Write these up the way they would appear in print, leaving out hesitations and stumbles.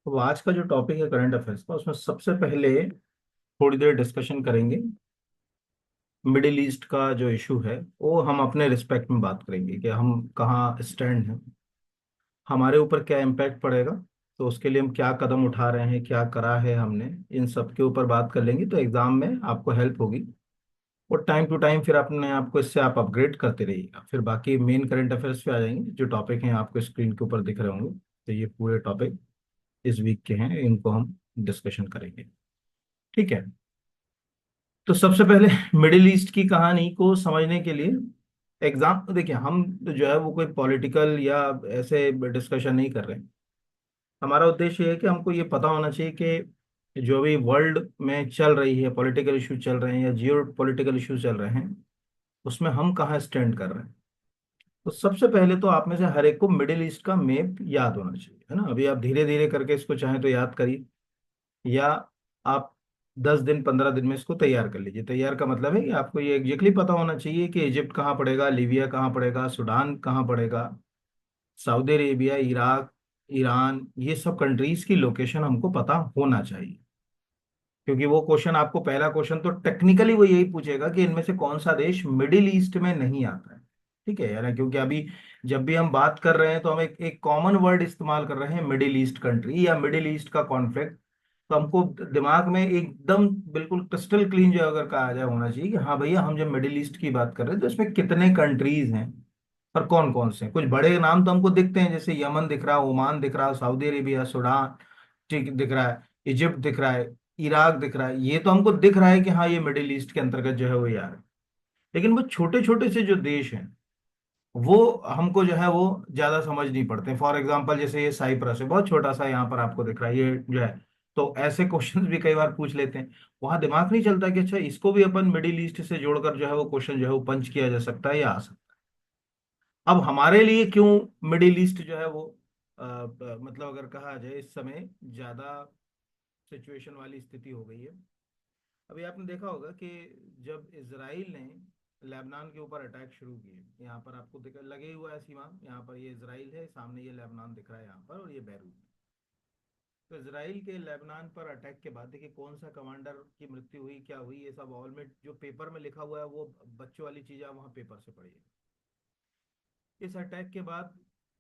तो आज का जो टॉपिक है करंट अफेयर्स का, उसमें सबसे पहले थोड़ी देर डिस्कशन करेंगे मिडिल ईस्ट का जो इशू है। वो हम अपने रिस्पेक्ट में बात करेंगे कि हम कहाँ स्टैंड हैं, हमारे ऊपर क्या इम्पैक्ट पड़ेगा, तो उसके लिए हम क्या कदम उठा रहे हैं, क्या करा है हमने, इन सब के ऊपर बात कर लेंगे तो एग्जाम में आपको हेल्प होगी। और टाइम टू टाइम फिर अपने आप को इससे आप अपग्रेड करते रहिएगा। फिर बाकी मेन करंट अफेयर्स पे आ जाएंगे। जो टॉपिक हैं आपको स्क्रीन के ऊपर दिख रहे होंगे, तो ये पूरे टॉपिक इस वीक के हैं, इनको हम डिस्कशन करेंगे। ठीक है। तो सबसे पहले मिडिल ईस्ट की कहानी को समझने के लिए एग्जाम देखिए, हम जो है वो कोई पॉलिटिकल या ऐसे डिस्कशन नहीं कर रहे हैं। हमारा उद्देश्य ये है कि हमको ये पता होना चाहिए कि जो भी वर्ल्ड में चल रही है, पॉलिटिकल इशू चल रहे हैं या जियो पॉलिटिकल इशू चल रहे हैं, उसमें हम कहाँ स्टैंड कर रहे हैं। तो सबसे पहले तो आप में से हर एक को मिडिल ईस्ट का मैप याद होना चाहिए, है ना। अभी आप धीरे धीरे करके इसको चाहें तो याद करिए, या आप 10 दिन 15 दिन में इसको तैयार कर लीजिए। तैयार का मतलब है कि आपको ये एग्जैक्टली पता होना चाहिए कि इजिप्ट कहाँ पड़ेगा, लीबिया कहाँ पड़ेगा, सूडान कहाँ पड़ेगा, सऊदी अरेबिया, इराक, ईरान, ये सब कंट्रीज की लोकेशन हमको पता होना चाहिए। क्योंकि वो क्वेश्चन आपको, पहला क्वेश्चन तो टेक्निकली वो यही पूछेगा कि इनमें से कौन सा देश मिडिल ईस्ट में नहीं आता है। ठीक है यार, क्योंकि अभी जब भी हम बात कर रहे हैं तो हम एक कॉमन वर्ड इस्तेमाल कर रहे हैं, मिडिल ईस्ट कंट्री या मिडिल ईस्ट का कॉन्फ्लिक्ट। तो हमको दिमाग में एकदम बिल्कुल क्रिस्टल क्लीन जो अगर कहा जाए होना चाहिए कि हाँ भैया, हम जब मिडिल ईस्ट की बात कर रहे हैं तो इसमें कितने कंट्रीज हैं और कौन कौन से हैं। कुछ बड़े नाम तो हमको दिखते हैं, जैसे यमन दिख रहा है, ओमान दिख रहा है, सऊदी अरेबिया, सूडान, ठीक दिख रहा है, इजिप्ट दिख रहा है, इराक दिख रहा है। ये तो हमको दिख रहा है कि हाँ ये मिडिल ईस्ट के अंतर्गत जो है वो यार है। लेकिन वो छोटे छोटे से जो देश हैं, वो हमको जो है वो ज्यादा समझ नहीं पड़ते। फॉर एग्जांपल जैसे ये साइप्रस है, बहुत छोटा सा यहाँ पर आपको दिख रहा है, ये जो है। तो ऐसे क्वेश्चंस भी कई बार पूछ लेते हैं। वहां दिमाग नहीं चलता कि अच्छा इसको भी अपन मिडिल ईस्ट से जोड़कर जो है वो क्वेश्चन जो है वो पंच किया जा सकता है या आ सकता है। अब हमारे लिए क्यों मिडिल ईस्ट जो है वो मतलब अगर कहा जाए इस समय ज्यादा सिचुएशन वाली स्थिति हो गई है। अभी आपने देखा होगा कि जब इसराइल ने लेबनान के ऊपर अटैक शुरू किए, यहाँ पर आपको दिख लगे ही हुआ है सीमा, यहाँ पर ये इसराइल है, सामने ये लेबनान दिख रहा है यहाँ पर, और ये बैरूत। तो इसराइल के लेबनान पर अटैक के बाद देखिए कौन सा कमांडर की मृत्यु हुई, क्या हुई, ये सब ऑल में जो पेपर में लिखा हुआ है वो बच्चों वाली चीजें आप वहाँ पेपर से पढ़िए। इस अटैक के बाद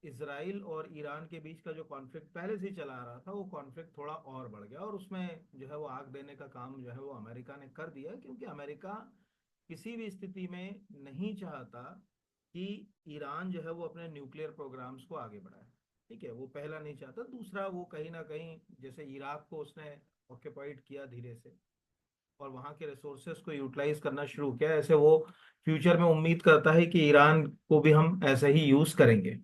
इसराइल और ईरान के बीच का जो कॉन्फ्लिक्ट पहले से ही चला आ रहा था, वो कॉन्फ्लिक्ट थोड़ा और बढ़ गया, और उसमें जो है वो आग देने का काम जो है वो अमेरिका ने कर दिया। क्योंकि अमेरिका किसी भी स्थिति में नहीं चाहता कि ईरान जो है वो अपने न्यूक्लियर प्रोग्राम्स को आगे बढ़ाए। ठीक है, वो पहला नहीं चाहता। दूसरा, वो कहीं ना कहीं जैसे इराक को उसने ऑक्यूपाइड किया धीरे से, और वहां के रिसोर्सेस को यूटिलाइज करना शुरू किया, ऐसे वो फ्यूचर में उम्मीद करता है कि ईरान को भी हम ऐसे ही यूज करेंगे,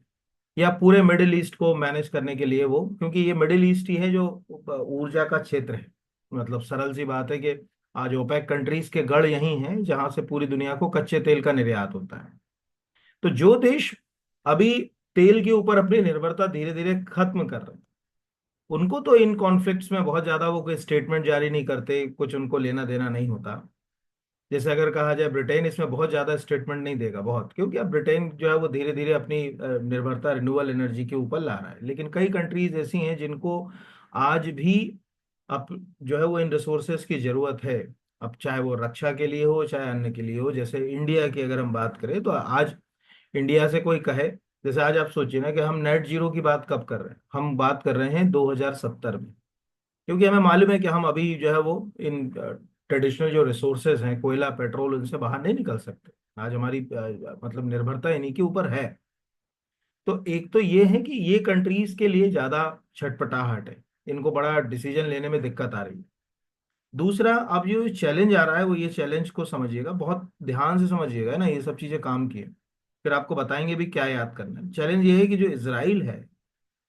या पूरे मिडिल ईस्ट को मैनेज करने के लिए वो। क्योंकि ये मिडिल ईस्ट ही है जो ऊर्जा का क्षेत्र है। मतलब सरल सी बात है कि आज ओपेक कंट्रीज के गढ़ यही हैं जहां से पूरी दुनिया को कच्चे तेल का निर्यात होता है। तो जो देश अभी तेल के ऊपर अपनी निर्भरता धीरे धीरे खत्म कर रहे हैं, उनको तो इन कॉन्फ्लिक्ट्स में बहुत ज्यादा वो कोई स्टेटमेंट जारी नहीं करते, कुछ उनको लेना देना नहीं होता। जैसे अगर कहा जाए ब्रिटेन इसमें बहुत ज्यादा स्टेटमेंट नहीं देगा, बहुत, क्योंकि अब ब्रिटेन जो है वो धीरे धीरे अपनी निर्भरता रिन्यूएबल एनर्जी के ऊपर ला रहा है। लेकिन कई कंट्रीज ऐसी हैं जिनको आज भी अब जो है वो इन रिसोर्सेज की जरूरत है। अब चाहे वो रक्षा के लिए हो, चाहे अन्य के लिए हो। जैसे इंडिया की अगर हम बात करें तो आज इंडिया से कोई कहे, जैसे आज आप सोचिए ना कि हम नेट जीरो की बात कब कर रहे हैं, हम बात कर रहे हैं 2070 में। क्योंकि हमें मालूम है कि हम अभी जो है वो इन ट्रेडिशनल जो रिसोर्सेज हैं, कोयला, पेट्रोल, उनसे बाहर नहीं निकल सकते। आज हमारी मतलब निर्भरता इन्हीं के ऊपर है। तो एक तो ये है कि ये कंट्रीज के लिए ज्यादा छटपटाहट है, इनको बड़ा डिसीजन लेने में दिक्कत आ रही है। दूसरा, अब जो चैलेंज आ रहा है वो, ये चैलेंज को समझिएगा, बहुत ध्यान से समझिएगा, है ना। ये सब चीजें काम की है, फिर आपको बताएंगे भी क्या याद करना है। चैलेंज ये है कि जो इसराइल है,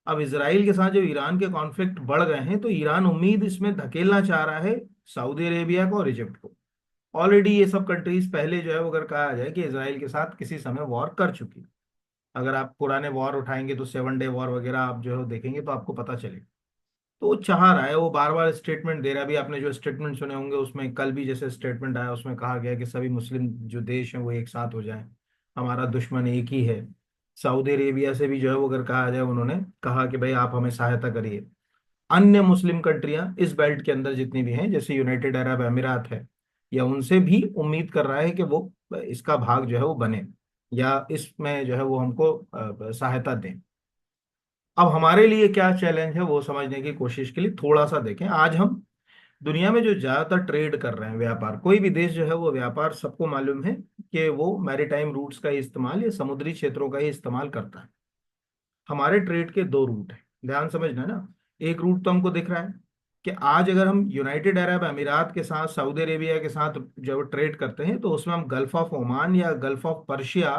अब इसराइल के साथ जो ईरान के कॉन्फ्लिक्ट बढ़ गए हैं, तो ईरान उम्मीद इसमें धकेलना चाह रहा है सऊदी अरेबिया को और इजिप्ट को। ऑलरेडी ये सब कंट्रीज पहले जो है वो अगर कहा जाए कि इसराइल के साथ किसी समय वॉर कर चुकी। अगर आप पुराने वॉर उठाएंगे तो 7 डे वॉर वगैरह आप जो है वो देखेंगे तो आपको पता चलेगा। तो वो चाह रहा है, वो बार बार स्टेटमेंट दे रहा है। अभी आपने जो स्टेटमेंट सुने होंगे उसमें कल भी जैसे स्टेटमेंट आया, उसमें कहा गया कि सभी मुस्लिम जो देश हैं वो एक साथ हो जाएं, हमारा दुश्मन एक ही है। सऊदी अरेबिया से भी जो है वो अगर कहा जाए, उन्होंने कहा कि भाई आप हमें सहायता करिए। अन्य मुस्लिम कंट्रियां इस बेल्ट के अंदर जितनी भी हैं, जैसे यूनाइटेड अरब अमीरात है, या उनसे भी उम्मीद कर रहा है कि वो इसका भाग जो है वो बने, या इसमें जो है वो हमको सहायता दें। अब हमारे लिए क्या चैलेंज है वो समझने की कोशिश के लिए थोड़ा सा देखें। आज हम दुनिया में जो ज्यादातर ट्रेड कर रहे हैं, व्यापार, कोई भी देश जो है वो व्यापार, सबको मालूम है कि वो मैरीटाइम रूट्स का ही इस्तेमाल या समुद्री क्षेत्रों का ही इस्तेमाल करता है। हमारे ट्रेड के दो रूट हैं, ध्यान समझना ना। एक रूट तो हमको दिख रहा है कि आज अगर हम यूनाइटेड अरब अमीरात के साथ, सऊदी अरेबिया के साथ जब ट्रेड करते हैं, तो उसमें हम गल्फ ऑफ ओमान या गल्फ ऑफ पर्शिया,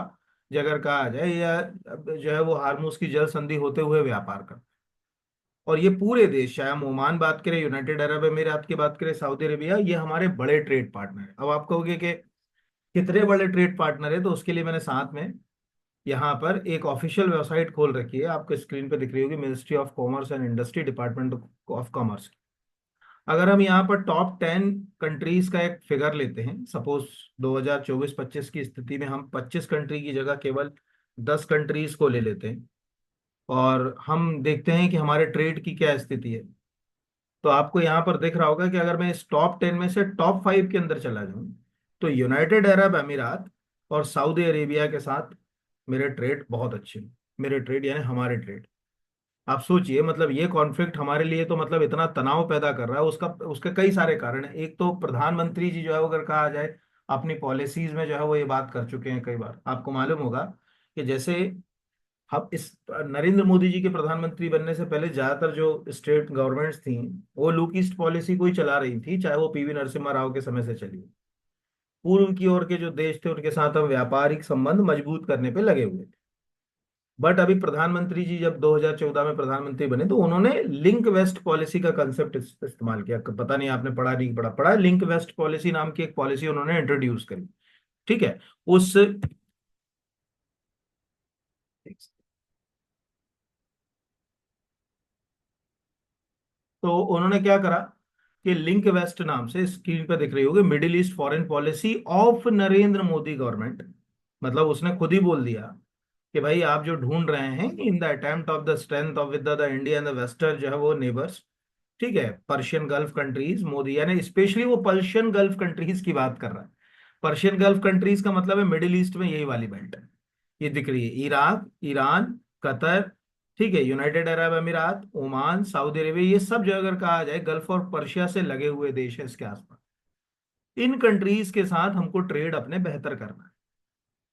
अगर कहा जाए, या जो है वो हार्मूज की जल संधि होते हुए व्यापार करते हैं। और ये पूरे देश, चाहे हम ओमान बात करें, यूनाइटेड अरब अमीरात की बात करें, सऊदी अरेबिया, ये हमारे बड़े ट्रेड पार्टनर हैं। अब आप कहोगे कि कितने बड़े ट्रेड पार्टनर है, तो उसके लिए मैंने साथ में यहाँ पर एक ऑफिशियल वेबसाइट खोल रखी है, आपको स्क्रीन पे दिख रही होगी, ministry of commerce and industry, department of commerce. अगर हम यहाँ पर टॉप 10 कंट्रीज का एक फिगर लेते हैं, सपोज 2024-25 की स्थिति में हम 25 कंट्री की जगह केवल 10 कंट्रीज को ले लेते हैं, और हम देखते हैं कि हमारे ट्रेड की क्या स्थिति है, तो आपको यहाँ पर दिख रहा होगा कि अगर मैं इस टॉप 10 में से टॉप 5 के अंदर चला जाऊं, तो यूनाइटेड अरब अमीरात और सऊदी अरेबिया के साथ मेरे ट्रेड बहुत अच्छे हैं। मेरे ट्रेड यानी हमारे ट्रेड। आप सोचिए, मतलब ये कॉन्फ्लिक्ट हमारे लिए तो मतलब इतना तनाव पैदा कर रहा है, उसका उसके कई सारे कारण हैं। एक तो प्रधानमंत्री जी जो है वो, अगर कहा जाए, अपनी पॉलिसीज में जो है वो ये बात कर चुके हैं कई बार। आपको मालूम होगा कि जैसे हम इस नरेंद्र मोदी जी के प्रधानमंत्री बनने से पहले ज्यादातर जो स्टेट गवर्नमेंट्स थी, वो लुक ईस्ट पॉलिसी को ही चला रही थी, चाहे वो पीवी नरसिम्हा राव के समय से चली। पूर्व की ओर के जो देश थे उनके साथ हम व्यापारिक संबंध मजबूत करने पे लगे हुए थे। बट अभी प्रधानमंत्री जी जब 2014 में प्रधानमंत्री बने, तो उन्होंने लिंक वेस्ट पॉलिसी का कंसेप्ट इस्तेमाल किया। पता नहीं आपने पढ़ा नहीं पढ़ा, पढ़ा है? लिंक वेस्ट पॉलिसी नाम की एक पॉलिसी उन्होंने इंट्रोड्यूस करी। ठीक है। उस तो उन्होंने क्या करा कि लिंक वेस्ट नाम से, स्क्रीन पे दिख रही होगी, middle east foreign policy of Narendra Modi government, मतलब उसने खुद ही बोल दिया कि भाई आप जो ढूंढ रहे हैं, in the attempt of the strength of with the India and the western जो है वो नेबर्स, ठीक है, पर्शियन गल्फ कंट्रीज, मोदी यानी स्पेशली वो पर्शियन गल्फ कंट्रीज की बात कर रहा है। पर्शियन गल्फ कंट्रीज का मतलब है मिडिल ईस्ट में यही वाली बेल्ट है, ये दिख रही है, इराक, ईरान, कतर, ठीक है, यूनाइटेड अरब अमीरात, ओमान, सऊदी अरेबिया, ये सब जो अगर कहा जाए गल्फ और पर्शिया से लगे हुए देश है इसके आसपास। इन कंट्रीज के साथ हमको ट्रेड अपने बेहतर करना है।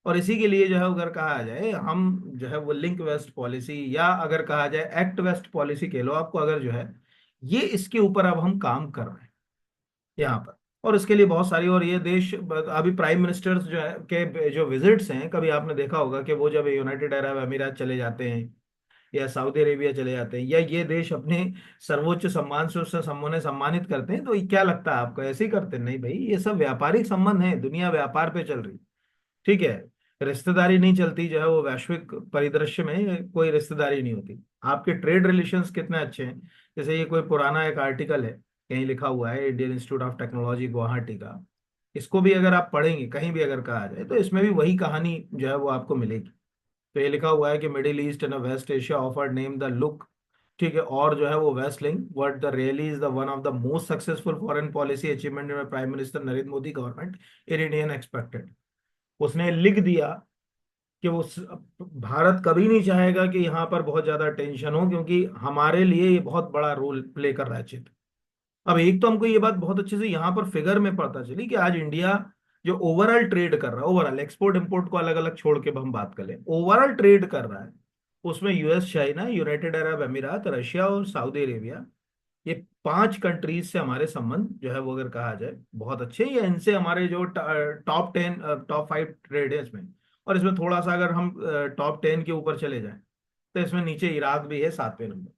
और इसी के लिए जो है अगर कहा जाए, हम जो है वो लिंक वेस्ट पॉलिसी, या अगर कहा जाए एक्ट वेस्ट पॉलिसी कह लो आपको, अगर जो है ये, इसके ऊपर अब हम काम कर रहे हैं यहाँ पर। और इसके लिए बहुत सारी, और ये देश अभी प्राइम मिनिस्टर्स जो है के जो विजिट्स हैं, कभी आपने देखा होगा कि वो जब यूनाइटेड अरब अमीरात चले जाते हैं या सऊदी अरेबिया चले जाते हैं, या ये देश अपने सर्वोच्च सम्मान से उससे उन्हें सम्मानित करते हैं, तो ये क्या लगता है आपको, ऐसे ही करते हैं? नहीं भाई, ये सब व्यापारिक संबंध है, दुनिया व्यापार पे चल रही, ठीक है। रिश्तेदारी नहीं चलती जो है वो, वैश्विक परिदृश्य में कोई रिश्तेदारी नहीं होती। आपके ट्रेड रिलेशंस कितने अच्छे हैं, जैसे ये कोई पुराना एक आर्टिकल है, कहीं लिखा हुआ है, Indian institute of technology Guwahati का, इसको भी अगर आप पढ़ेंगे कहीं भी अगर कहा जाए, तो इसमें भी वही कहानी जो है वो आपको मिलेगी। तो ये लिखा हुआ है कि middle east and west Asia offer name the look, ठीक है, और जो है वो west link what the really is the one of the most successful foreign policy achievement in prime minister Narendra Modi government in Indian expected. उसने लिख दिया कि वो भारत कभी नहीं चाहेगा कि यहाँ पर बहुत ज्यादा टेंशन हो, क्योंकि हमारे लिए ये बहुत बड़ा रोल प्ले कर रहा है चित्र। अब एक तो हमको ये बात बहुत अच्छे से यहाँ पर फिगर में पता चली कि आज इंडिया जो ओवरऑल ट्रेड कर रहा है, ओवरऑल एक्सपोर्ट इंपोर्ट को अलग अलग छोड़ के हम बात करें, ओवरऑल ट्रेड कर रहा है, उसमें यूएस, चाइना, यूनाइटेड अरब अमीरात, रशिया और सऊदी अरेबिया, ये 5 कंट्रीज से हमारे संबंध जो है वो अगर कहा जाए बहुत अच्छे हैं, या इनसे हमारे जो टॉप 10, टॉप 5 ट्रेड है इसमें। और इसमें थोड़ा सा अगर हम टॉप 10 के ऊपर चले जाएं, तो इसमें नीचे इराक भी है 7वें नंबर।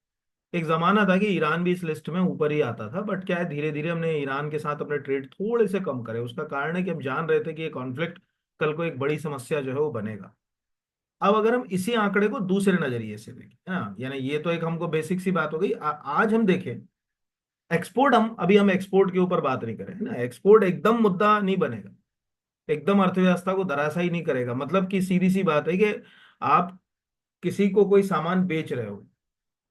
एक जमाना था कि ईरान भी इस लिस्ट में ऊपर ही आता था, बट क्या है, धीरे धीरे हमने ईरान के साथ अपने ट्रेड थोड़े से कम करे। उसका कारण है कि हम जान रहे थे कि ये कॉन्फ्लिक्ट कल को एक बड़ी समस्या जो है वो बनेगा। अब अगर हम इसी आंकड़े को दूसरे नजरिए से देखें, है ना, यानी ये तो एक हमको बेसिक सी बात हो गई। आज हम देखें एक्सपोर्ट, हम एक्सपोर्ट के ऊपर बात नहीं करें, है ना, एक्सपोर्ट एकदम मुद्दा नहीं बनेगा, एकदम अर्थव्यवस्था को धराशायी नहीं करेगा। मतलब कि सीधी सी बात है कि आप किसी को कोई सामान बेच रहे हो,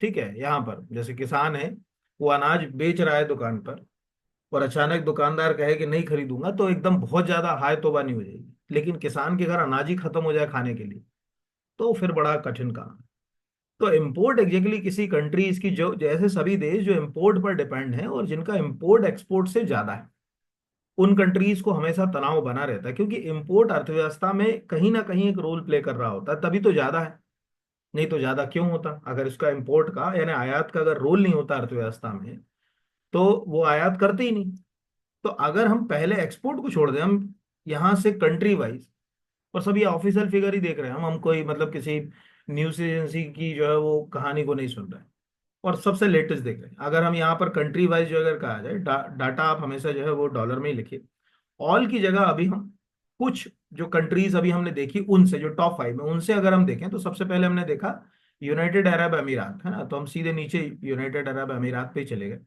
ठीक है, यहाँ पर जैसे किसान है, वो अनाज बेच रहा है दुकान पर, और अचानक दुकानदार कहे कि नहीं खरीदूंगा, तो एकदम बहुत ज्यादा हाय तौबा नहीं हो जाएगी। लेकिन किसान के घर अनाज ही खत्म हो जाए खाने के लिए, तो फिर बड़ा कठिन काम है। तो इम्पोर्ट एग्जैक्टली किसी कंट्रीज की, जो जैसे सभी देश जो इम्पोर्ट पर डिपेंड है और जिनका इम्पोर्ट एक्सपोर्ट से ज्यादा है, उन कंट्रीज को हमेशा तनाव बना रहता है, क्योंकि इम्पोर्ट अर्थव्यवस्था में कहीं ना कहीं एक रोल प्ले कर रहा होता है, तभी तो ज्यादा है। नहीं तो ज्यादा क्यों होता? अगर इसका इम्पोर्ट का यानी आयात का अगर रोल नहीं होता अर्थव्यवस्था में, तो वो आयात करते ही नहीं। तो अगर हम पहले एक्सपोर्ट को छोड़ दें, हम यहाँ से कंट्री वाइज, और सभी ऑफिशियल फिगर ही देख रहे हैं, हम कोई मतलब किसी न्यूज एजेंसी की जो है वो कहानी को नहीं सुन रहे हैं, और सबसे लेटेस्ट देख रहे हैं। अगर हम यहाँ पर कंट्री वाइज जो अगर कहा जाए, डाटा आप हमेशा जो है वो डॉलर में ही लिखिए। ऑल की जगह अभी हम कुछ जो कंट्रीज अभी हमने देखी, उनसे जो टॉप 5 में, उनसे अगर हम देखें, तो सबसे पहले हमने देखा यूनाइटेड अरब अमीरात, है ना। तो हम सीधे नीचे यूनाइटेड अरब अमीरात पे ही चले गए,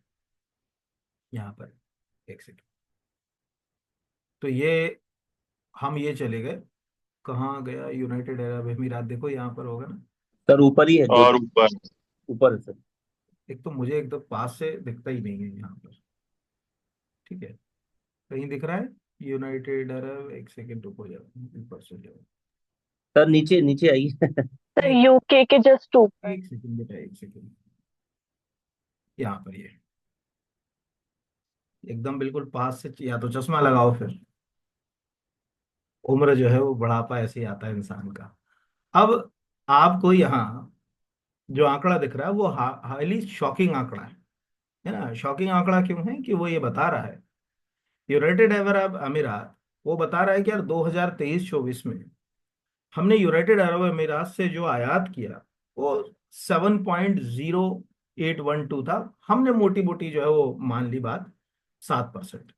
यहाँ पर एक सेकंड। तो ये हम ये चले गए, कहाँ गया यूनाइटेड अरब अमीरात? देखो यहाँ पर होगा ना। सर ऊपर ही है, और देख। ऊपर। ऊपर है सर। एक तो मुझे एकदम पास से दिखता ही नहीं है यहाँ पर, ठीक है। कहीं दिख रहा है यूनाइटेड अरब? एक सेकंड रुको, जाओ ऊपर से जाओ। सर नीचे नीचे आइए। एक यूके के जस्ट ऊपर। एक सेकंड बेटा, एक सेकंड। यहाँ पर ये एकदम बिल्कुल पास से, या तो चश्मा लगाओ फिर। उम्र जो है वो बुढ़ापा ऐसे ही आता है इंसान का। अब आपको यहाँ जो आंकड़ा दिख रहा है वो हाईली शॉकिंग आंकड़ा है ना। शॉकिंग आंकड़ा क्यों है? कि वो ये बता रहा है, यूनाइटेड अरब अमीरात, वो बता रहा है कि यार 2023-24 में हमने यूनाइटेड अरब अमीरात से जो आयात किया, वो 7.0812 था। हमने मोटी मोटी जो है वो मान ली बात 7%।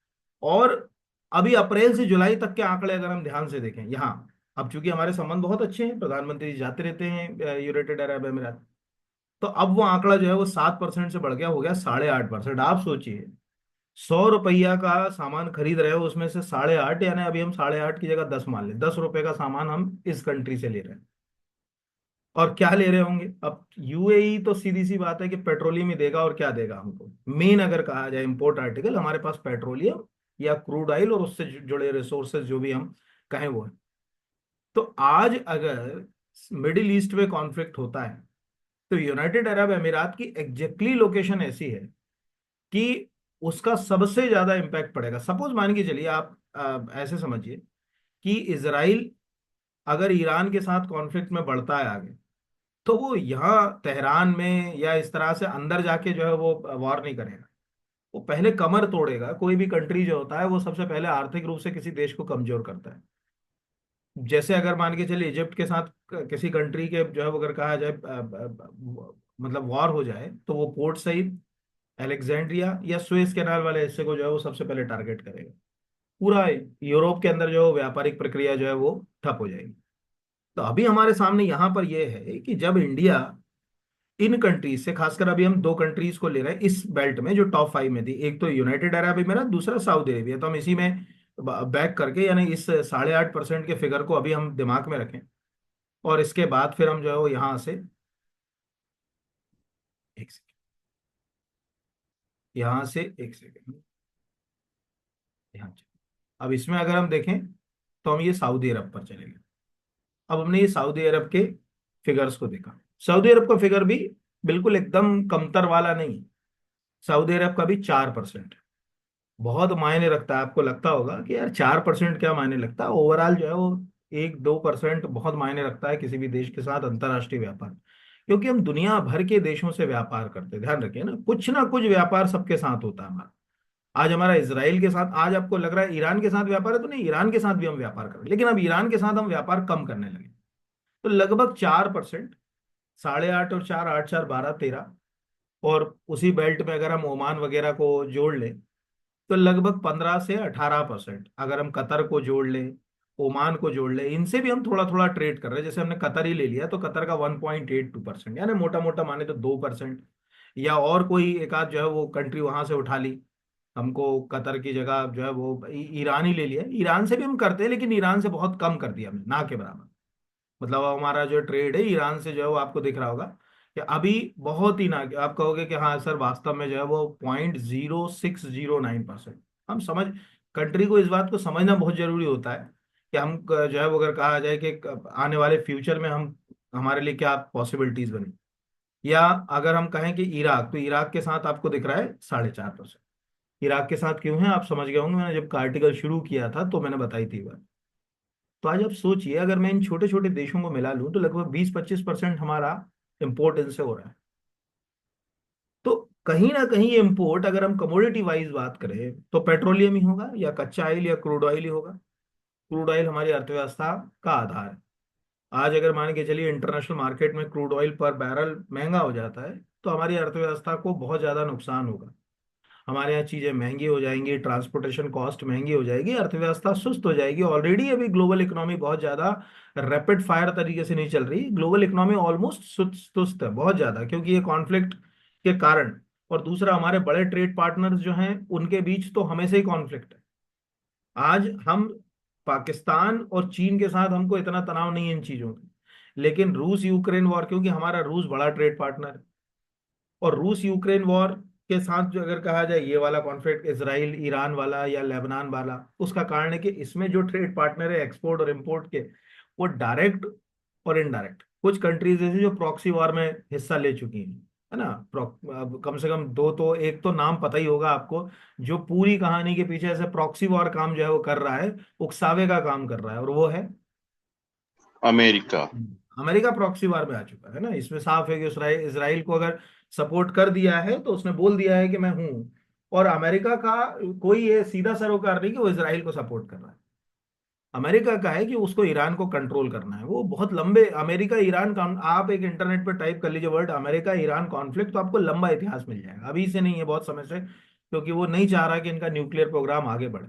और अभी अप्रैल से जुलाई तक के आंकड़े अगर हम ध्यान से देखें यहाँ, अब चूंकि हमारे संबंध बहुत अच्छे हैं, प्रधानमंत्री जी जाते रहते हैं यूनाइटेड अरब अमीरात, तो अब वो आंकड़ा जो है वो 7% से बढ़ गया, हो गया 8.5%। आप सोचिए, 100 रुपया का सामान खरीद रहे हो, उसमें से 8.5, यानी अभी हम 8.5 की जगह 10 मान लें, 10 रुपए का सामान हम इस कंट्री से ले रहे हैं। और क्या ले रहे होंगे? अब यूएई तो सीधी सी बात है कि पेट्रोलियम ही देगा, और क्या देगा हमको? मेन अगर कहा जाए इंपोर्ट आर्टिकल, हमारे पास पेट्रोलियम या क्रूड ऑयल और उससे जुड़े रिसोर्सेज जो भी हम कहें वो है। तो आज अगर मिडिल ईस्ट में कॉन्फ्लिक्ट होता है, तो यूनाइटेड अरब अमीरात की एग्जैक्टली लोकेशन ऐसी है कि उसका सबसे ज्यादा इम्पैक्ट पड़ेगा। सपोज मान के चलिए आप, ऐसे समझिए कि इसराइल अगर ईरान के साथ कॉन्फ्लिक्ट में बढ़ता है आगे, तो वो यहाँ तेहरान में या इस तरह से अंदर जाके जो है वो वॉर नहीं करेगा। वो पहले कमर तोड़ेगा। कोई भी कंट्री जो होता है वो सबसे पहले आर्थिक रूप से किसी देश को कमजोर करता है। जैसे अगर मान के चलिए इजिप्ट के साथ किसी कंट्री के जो है वो अगर कहा जाए मतलब वॉर हो जाए, तो वो पोर्ट सहित अलेक्जेंड्रिया या सुएज कैनाल वाले हिस्से को जो है वो सबसे पहले टारगेट करेगा। पूरा यूरोप के अंदर जो व्यापारिक प्रक्रिया जो है वो ठप हो जाएगी। तो अभी हमारे सामने यहाँ पर यह है कि जब इंडिया इन कंट्रीज से, खासकर अभी हम दो कंट्रीज को ले रहे हैं इस बेल्ट में जो टॉप 5 में थी, एक तो यूनाइटेड अरब अमीरात, दूसरा सऊदी अरेबिया, तो हम इसी में बैक करके यानी इस 8.5% के फिगर को अभी हम दिमाग में रखें। और इसके बाद फिर हम जो है वो यहाँ से, एक सेकेंड, यहाँ से एक सेकेंड, यहाँ चलिए। अब इसमें अगर हम देखें, तो हम ये सऊदी अरब पर चलेंगे। अब हमने ये सऊदी अरब के फिगर्स को देखा। सऊदी अरब का फिगर भी बिल्कुल एकदम कमतर वाला नहीं है। सऊदी अरब का भी 4%। बहुत मायने रखता है। आपको लगता होगा कि यार 4% क्या मायने लगता है, ओवरऑल जो है वो 1-2% बहुत मायने रखता है किसी भी देश के साथ अंतर्राष्ट्रीय व्यापार। क्योंकि हम दुनिया भर के देशों से व्यापार करते हैं, ध्यान रखिए ना कुछ व्यापार सबके साथ होता है हमारा। आज हमारा इसराइल के साथ, आज आपको लग रहा है ईरान के साथ व्यापार है, तो नहीं, ईरान के साथ भी हम व्यापार कर रहे हैं, लेकिन अब ईरान के साथ हम व्यापार कम करने लगे। तो लगभग 4%, 8.5 और 4, 8 4 12 13। और उसी बेल्ट में अगर हम ओमान वगैरह को जोड़ लें, तो लगभग 15 से 18%। अगर हम कतर को जोड़ लें, ओमान को जोड़ लें, इनसे भी हम थोड़ा थोड़ा ट्रेड कर रहे हैं। जैसे हमने कतर ही ले लिया, तो कतर का 1.82%, यानी मोटा मोटा माने तो 2%। या और कोई एक आध जो है वो कंट्री वहां से उठा ली, हमको कतर की जगह जो है वो ईरान ही ले लिया। ईरान से भी हम करते हैं, लेकिन ईरान से बहुत कम कर दिया हमने, ना के बराबर। मतलब अब हमारा जो ट्रेड है ईरान से जो है वो आपको दिख रहा होगा कि अभी बहुत ही ना, आप कहोगे कि हाँ सर वास्तव में जो है वो 0.0609%। हम समझ, कंट्री को इस बात को समझना बहुत जरूरी होता है कि हम जो है वो अगर कहा जाए कि आने वाले फ्यूचर में हम, हमारे लिए क्या पॉसिबिलिटीज बनी। या अगर हम कहें कि इराक, तो इराक के साथ आपको दिख रहा है 4.5%। इराक के साथ क्यों है आप समझ गए होंगे, मैंने जब आर्टिकल शुरू किया था तो मैंने बताई थी बात। तो आज आप सोचिए अगर मैं इन छोटे छोटे देशों को मिला लूं तो लगभग 20-25% हमारा इम्पोर्ट इनसे हो रहा है। तो कहीं ना कहीं इम्पोर्ट, अगर हम कमोडिटी वाइज बात करें तो पेट्रोलियम ही होगा या कच्चा ऑयल या क्रूड ऑयल ही होगा। क्रूड ऑयल हमारी अर्थव्यवस्था का आधार है। आज अगर मान के चलिए इंटरनेशनल मार्केट में क्रूड ऑयल पर बैरल महंगा हो जाता है तो हमारी अर्थव्यवस्था को बहुत ज्यादा नुकसान होगा। हमारे यहाँ चीजें महंगी हो जाएंगी, ट्रांसपोर्टेशन कॉस्ट महंगी हो जाएगी, अर्थव्यवस्था सुस्त हो जाएगी। ऑलरेडी अभी ग्लोबल इकोनॉमी बहुत ज्यादा रैपिड फायर तरीके से नहीं चल रही, ग्लोबल इकोनॉमी ऑलमोस्ट सुस्त है बहुत ज्यादा, क्योंकि ये कॉन्फ्लिक्ट के कारण। और दूसरा, हमारे बड़े ट्रेड पार्टनर्स जो हैं उनके बीच तो हमेशा ही कॉन्फ्लिक्ट है। आज हम, पाकिस्तान और चीन के साथ हमको इतना तनाव नहीं है इन चीजों का, लेकिन रूस यूक्रेन वॉर, क्योंकि हमारा रूस बड़ा ट्रेड पार्टनर है, और रूस यूक्रेन वॉर के साथ जो अगर कहा जाए ये वाला कॉन्फ्लिक्ट इसराइल ईरान वाला या लेबनान वाला, उसका कारण है कि इसमें जो ट्रेड पार्टनर है एक्सपोर्ट और इंपोर्ट के, वो डायरेक्ट और इनडायरेक्ट कुछ कंट्रीज ऐसी जो प्रॉक्सी वॉर में हिस्सा ले चुकी हैं, है ना। अब कम से कम दो, तो एक तो नाम पता ही होगा आपको, जो पूरी कहानी के पीछे ऐसे प्रॉक्सी वॉर काम जो है वो कर रहा है, उकसावे का काम कर रहा है, और वो है अमेरिका। अमेरिका। प्रॉक्सी वार में आ चुका है ना, इसमें साफ है कि इसराइल, इसराइल को अगर सपोर्ट कर दिया है तो उसने बोल दिया है कि मैं हूं। और अमेरिका का कोई ये सीधा सरोकार नहीं कि वो इसराइल को सपोर्ट कर रहा है। अमेरिका का है कि उसको ईरान को कंट्रोल करना है। वो बहुत लंबे अमेरिका ईरान का, आप एक इंटरनेट पर टाइप कर लीजिए वर्ड अमेरिका ईरान कॉन्फ्लिक्ट, तो आपको लंबा इतिहास मिल जाएगा, अभी से नहीं है बहुत समय से, क्योंकि वो नहीं चाह रहा कि इनका न्यूक्लियर प्रोग्राम आगे बढ़े।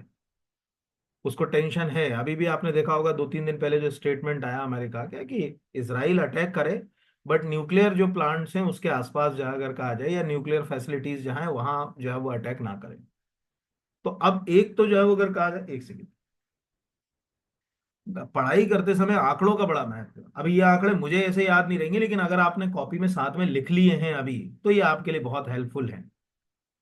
उसको टेंशन है। अभी भी आपने देखा होगा 2-3 दिन पहले जो स्टेटमेंट आया अमेरिका का कि इसराइल अटैक करे, बट न्यूक्लियर जो प्लांट्स हैं उसके आसपास जहां अगर कहा जाए, या न्यूक्लियर फैसिलिटीज जहां है वहां जो है वो अटैक ना करें। तो अब एक तो जो है वो अगर कहा जाए, एक सेकंड, पढ़ाई करते समय आंकड़ों का बड़ा महत्व है। अभी ये आंकड़े मुझे ऐसे याद नहीं रहेंगे, लेकिन अगर आपने कॉपी में साथ में लिख लिए हैं अभी, तो ये आपके लिए बहुत हेल्पफुल है।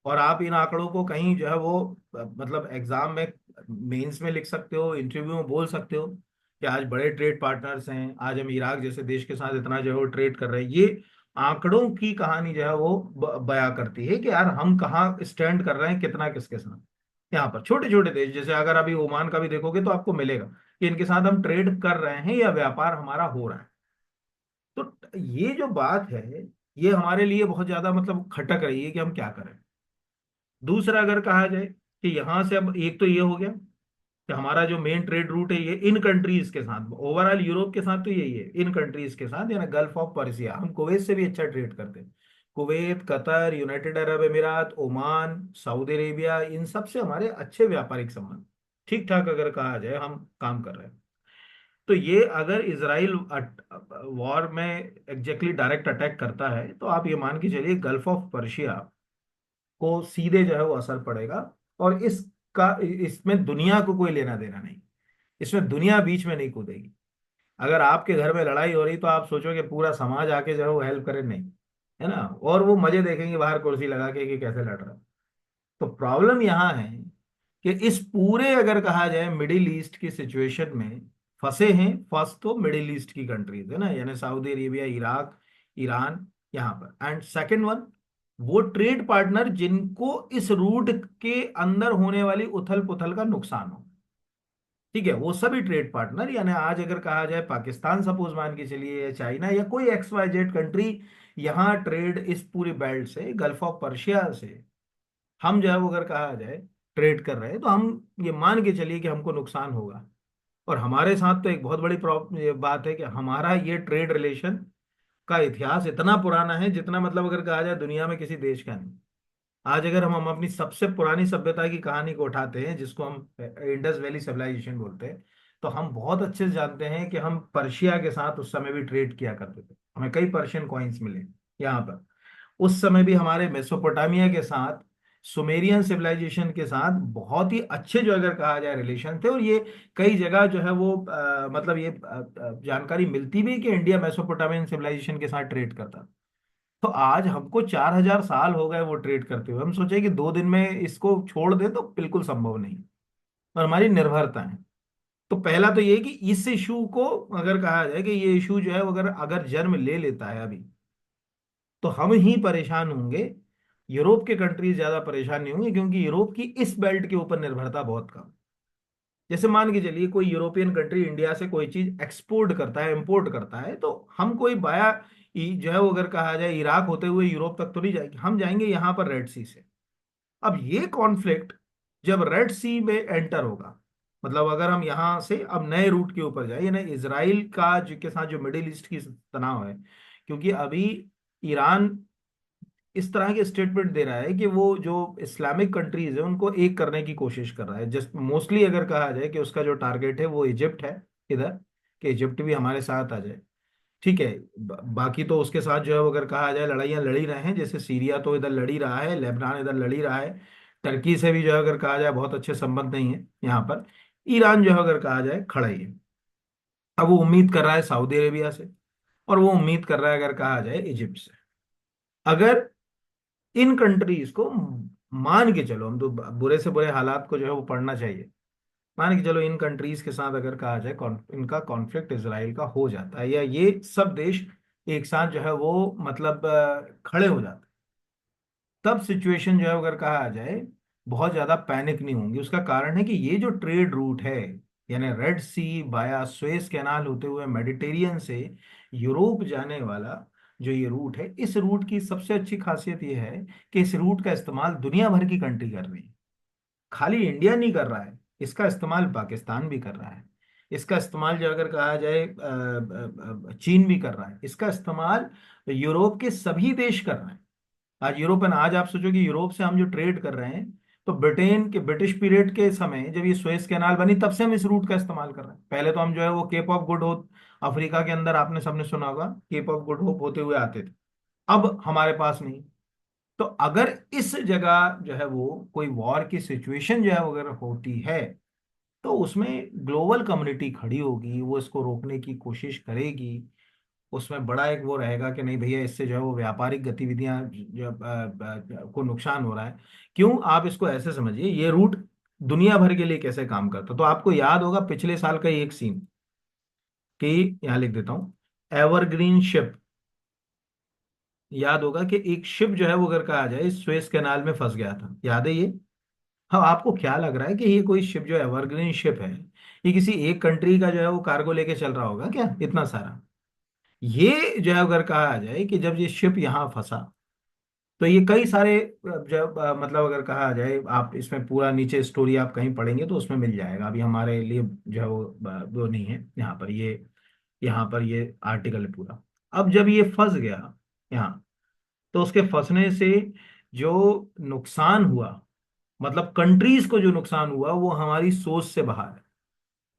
और आप इन आंकड़ों को कहीं जो है वो मतलब एग्जाम में, मेंस में लिख सकते हो, इंटरव्यू में बोल सकते हो कि आज बड़े ट्रेड पार्टनर्स हैं, आज हम इराक जैसे देश के साथ इतना जो है वो ट्रेड कर रहे हैं। ये आंकड़ों की कहानी जो है वो बयां करती है कि यार हम कहाँ स्टैंड कर रहे हैं, कितना किसके साथ। यहाँ पर छोटे छोटे देश, जैसे अगर अभी ओमान का भी देखोगे तो आपको मिलेगा कि इनके साथ हम ट्रेड कर रहे हैं या व्यापार हमारा हो रहा है। तो ये जो बात है, ये हमारे लिए बहुत ज्यादा मतलब खटक रही है कि हम क्या करें। दूसरा अगर कहा जाए कि यहां से, अब एक तो ये हो गया कि हमारा जो मेन ट्रेड रूट है ये इन कंट्रीज के साथ, ओवरऑल यूरोप के साथ तो यही है, इन कंट्रीज के साथ, यानी गल्फ ऑफ पर्सिया। हम कुवैत से भी अच्छा ट्रेड करते हैं। कुवैत, कतर, यूनाइटेड अरब अमीरात, ओमान, सऊदी अरेबिया, इन सब से हमारे अच्छे व्यापारिक संबंध, ठीक ठाक अगर कहा जाए हम काम कर रहे हैं। तो ये अगर इसराइल वॉर में एग्जैक्टली डायरेक्ट अटैक करता है तो आप ये मान के चलिए गल्फ ऑफ पर्शिया को सीधे जो है वो असर पड़ेगा। और इसका, इसमें दुनिया को कोई लेना देना नहीं, इसमें दुनिया बीच में नहीं कूदेगी। अगर आपके घर में लड़ाई हो रही तो आप सोचोगे पूरा समाज आके जो है वो हेल्प करे, नहीं, है ना। और वो मजे देखेंगे बाहर कुर्सी लगा के कि कैसे लड़ रहा है। तो प्रॉब्लम यहाँ है कि इस पूरे अगर कहा जाए मिडिल ईस्ट की सिचुएशन में फंसे हैं। फर्स्ट तो मिडिल ईस्ट की कंट्रीज है ना, यानी सऊदी अरेबिया, इराक, ईरान, यहाँ पर। एंड सेकंड वन, वो ट्रेड पार्टनर जिनको इस रूट के अंदर होने वाली उथल पुथल का नुकसान हो, ठीक है, वो सभी ट्रेड पार्टनर, यानी आज अगर कहा जाए पाकिस्तान सपोज मान के चलिए, या चाइना, या कोई XYZ कंट्री यहाँ ट्रेड इस पूरी बेल्ट से, गल्फ ऑफ पर्शिया से हम जो है वो अगर कहा जाए ट्रेड कर रहे हैं, तो हम ये मान के चलिए कि हमको नुकसान होगा। और हमारे साथ तो एक बहुत बड़ी प्रॉब्लम ये बात है कि हमारा ये ट्रेड रिलेशन का इतिहास इतना पुराना है जितना मतलब अगर कहा जाए दुनिया में किसी देश का नहीं। आज अगर हम अपनी सबसे पुरानी सभ्यता की कहानी को उठाते हैं, जिसको हम इंडस वैली सिविलाइजेशन बोलते हैं, तो हम बहुत अच्छे से जानते हैं कि हम पर्शिया के साथ उस समय भी ट्रेड किया करते थे। हमें कई पर्शियन कॉइन्स मिले यहाँ पर। उस समय भी हमारे मेसोपोटामिया के साथ, सुमेरियन सिविलाइजेशन के साथ बहुत ही अच्छे जो अगर कहा जाए रिलेशन थे। और ये कई जगह जो है वो मतलब ये जानकारी मिलती भी है कि इंडिया मेसोपोटामियन सिविलाइजेशन के साथ ट्रेड करता था। तो आज हमको 4000 साल हो गए वो ट्रेड करते हुए, हम सोचे कि 2 दिन में इसको छोड़ दें तो बिल्कुल संभव नहीं, और हमारी निर्भरता है। तो पहला तो ये कि इस इशू को अगर कहा जाए कि ये इशू जो है वो अगर अगर जन्म ले लेता है अभी, तो हम ही परेशान होंगे। यूरोप के कंट्रीज ज्यादा परेशान नहीं होंगे, क्योंकि यूरोप की इस बेल्ट के ऊपर निर्भरता बहुत कम। जैसे मान के चलिए कोई यूरोपियन कंट्री इंडिया से कोई चीज एक्सपोर्ट करता है, इंपोर्ट करता है, तो हम कोई बाया जो है वो अगर कहा जाए इराक होते हुए यूरोप तक तो नहीं जाएंगे, हम जाएंगे यहाँ पर रेड सी से। अब ये कॉन्फ्लिक्ट जब रेड सी में एंटर होगा, मतलब अगर हम यहाँ से अब नए रूट के ऊपर जाए, यानी इसराइल का के साथ जो मिडिल ईस्ट की तनाव है, क्योंकि अभी ईरान इस तरह के स्टेटमेंट दे रहा है कि वो जो इस्लामिक कंट्रीज है उनको एक करने की कोशिश कर रहा है। जस्ट मोस्टली अगर कहा जाए कि उसका जो टारगेट है वो इजिप्ट है, इधर, कि इजिप्ट भी हमारे साथ आ जाए। ठीक है, बाकी तो उसके साथ जो है वो अगर कहा जाए लड़ाइयाँ लड़ी रहे हैं, जैसे सीरिया तो इधर लड़ी रहा है, लेबनान इधर लड़ी रहा है, टर्की से भी जो है अगर कहा जाए बहुत अच्छे संबंध नहीं है यहाँ पर। ईरान जो है अगर कहा जाए खड़ा ही है। अब वो उम्मीद कर रहा है सऊदी अरेबिया से, और वो उम्मीद कर रहा है अगर कहा जाए इजिप्ट से। अगर इन कंट्रीज को मान के चलो, हम तो बुरे से बुरे हालात को जो है वो पढ़ना चाहिए, मान के चलो इन कंट्रीज के साथ अगर कहा जाए इनका कॉन्फ्लिक्ट इसराइल का हो जाता है, या ये सब देश एक साथ जो है वो मतलब खड़े हो जाते हैं, तब सिचुएशन जो है अगर कहा जाए बहुत ज्यादा पैनिक नहीं होंगी। उसका कारण है कि ये जो ट्रेड रूट है, यानी रेड सी बाया स्वेज कैनाल होते हुए मेडिटेरियन से यूरोप जाने वाला जो ये रूट है, इस रूट की सबसे अच्छी खासियत ये है कि इस रूट का इस्तेमाल दुनिया भर की कंट्री कर रही है। खाली इंडिया नहीं कर रहा है, इसका इस्तेमाल पाकिस्तान भी कर रहा है, इसका इस्तेमाल जो अगर कहा जाए चीन भी कर रहा है, इसका इस्तेमाल यूरोप के सभी देश कर रहे हैं। आज यूरोपियन, आज आप सोचो कि यूरोप से हम जो ट्रेड कर रहे हैं, तो ब्रिटेन के ब्रिटिश पीरियड के समय जब ये सुएज कैनाल बनी तब से हम इस रूट का इस्तेमाल कर रहे हैं। पहले तो हम जो है वो Cape of Good Hope, Africa के अंदर आपने सबने सुना होगा, केप ऑफ गुड होप होते हुए आते थे, अब हमारे पास नहीं। तो अगर इस जगह जो है वो कोई वॉर की सिचुएशन जो है वो अगर होती है, तो उसमें ग्लोबल कम्युनिटी खड़ी होगी, वो इसको रोकने की कोशिश करेगी। उसमें बड़ा एक वो रहेगा कि नहीं भैया, इससे जो है वो व्यापारिक गतिविधियां जो को नुकसान हो रहा है। क्यों, आप इसको ऐसे समझिए, ये रूट दुनिया भर के लिए कैसे काम करता, तो आपको याद होगा पिछले साल का एक सीन, कि यहाँ लिख देता हूँ, एवरग्रीन शिप, याद होगा कि एक शिप जो है वो अगर कहा जाए स्वेज कैनाल में फंस गया था, याद है ये? हाँ, आपको क्या लग रहा है कि ये कोई शिप जो एवरग्रीन शिप है, ये किसी एक कंट्री का जो है वो कार्गो लेके चल रहा होगा क्या इतना सारा? ये जो है अगर कहा जाए कि जब ये शिप यहाँ फंसा, तो ये कई सारे जब मतलब अगर कहा जाए, आप इसमें पूरा नीचे स्टोरी आप कहीं पढ़ेंगे तो उसमें मिल जाएगा, अभी हमारे लिए जो है वो वो नहीं है यहाँ पर, ये यहाँ पर ये आर्टिकल है पूरा। अब जब ये फंस गया यहाँ, तो उसके फंसने से जो नुकसान हुआ, मतलब कंट्रीज को जो नुकसान हुआ, वो हमारी सोच से बाहर है।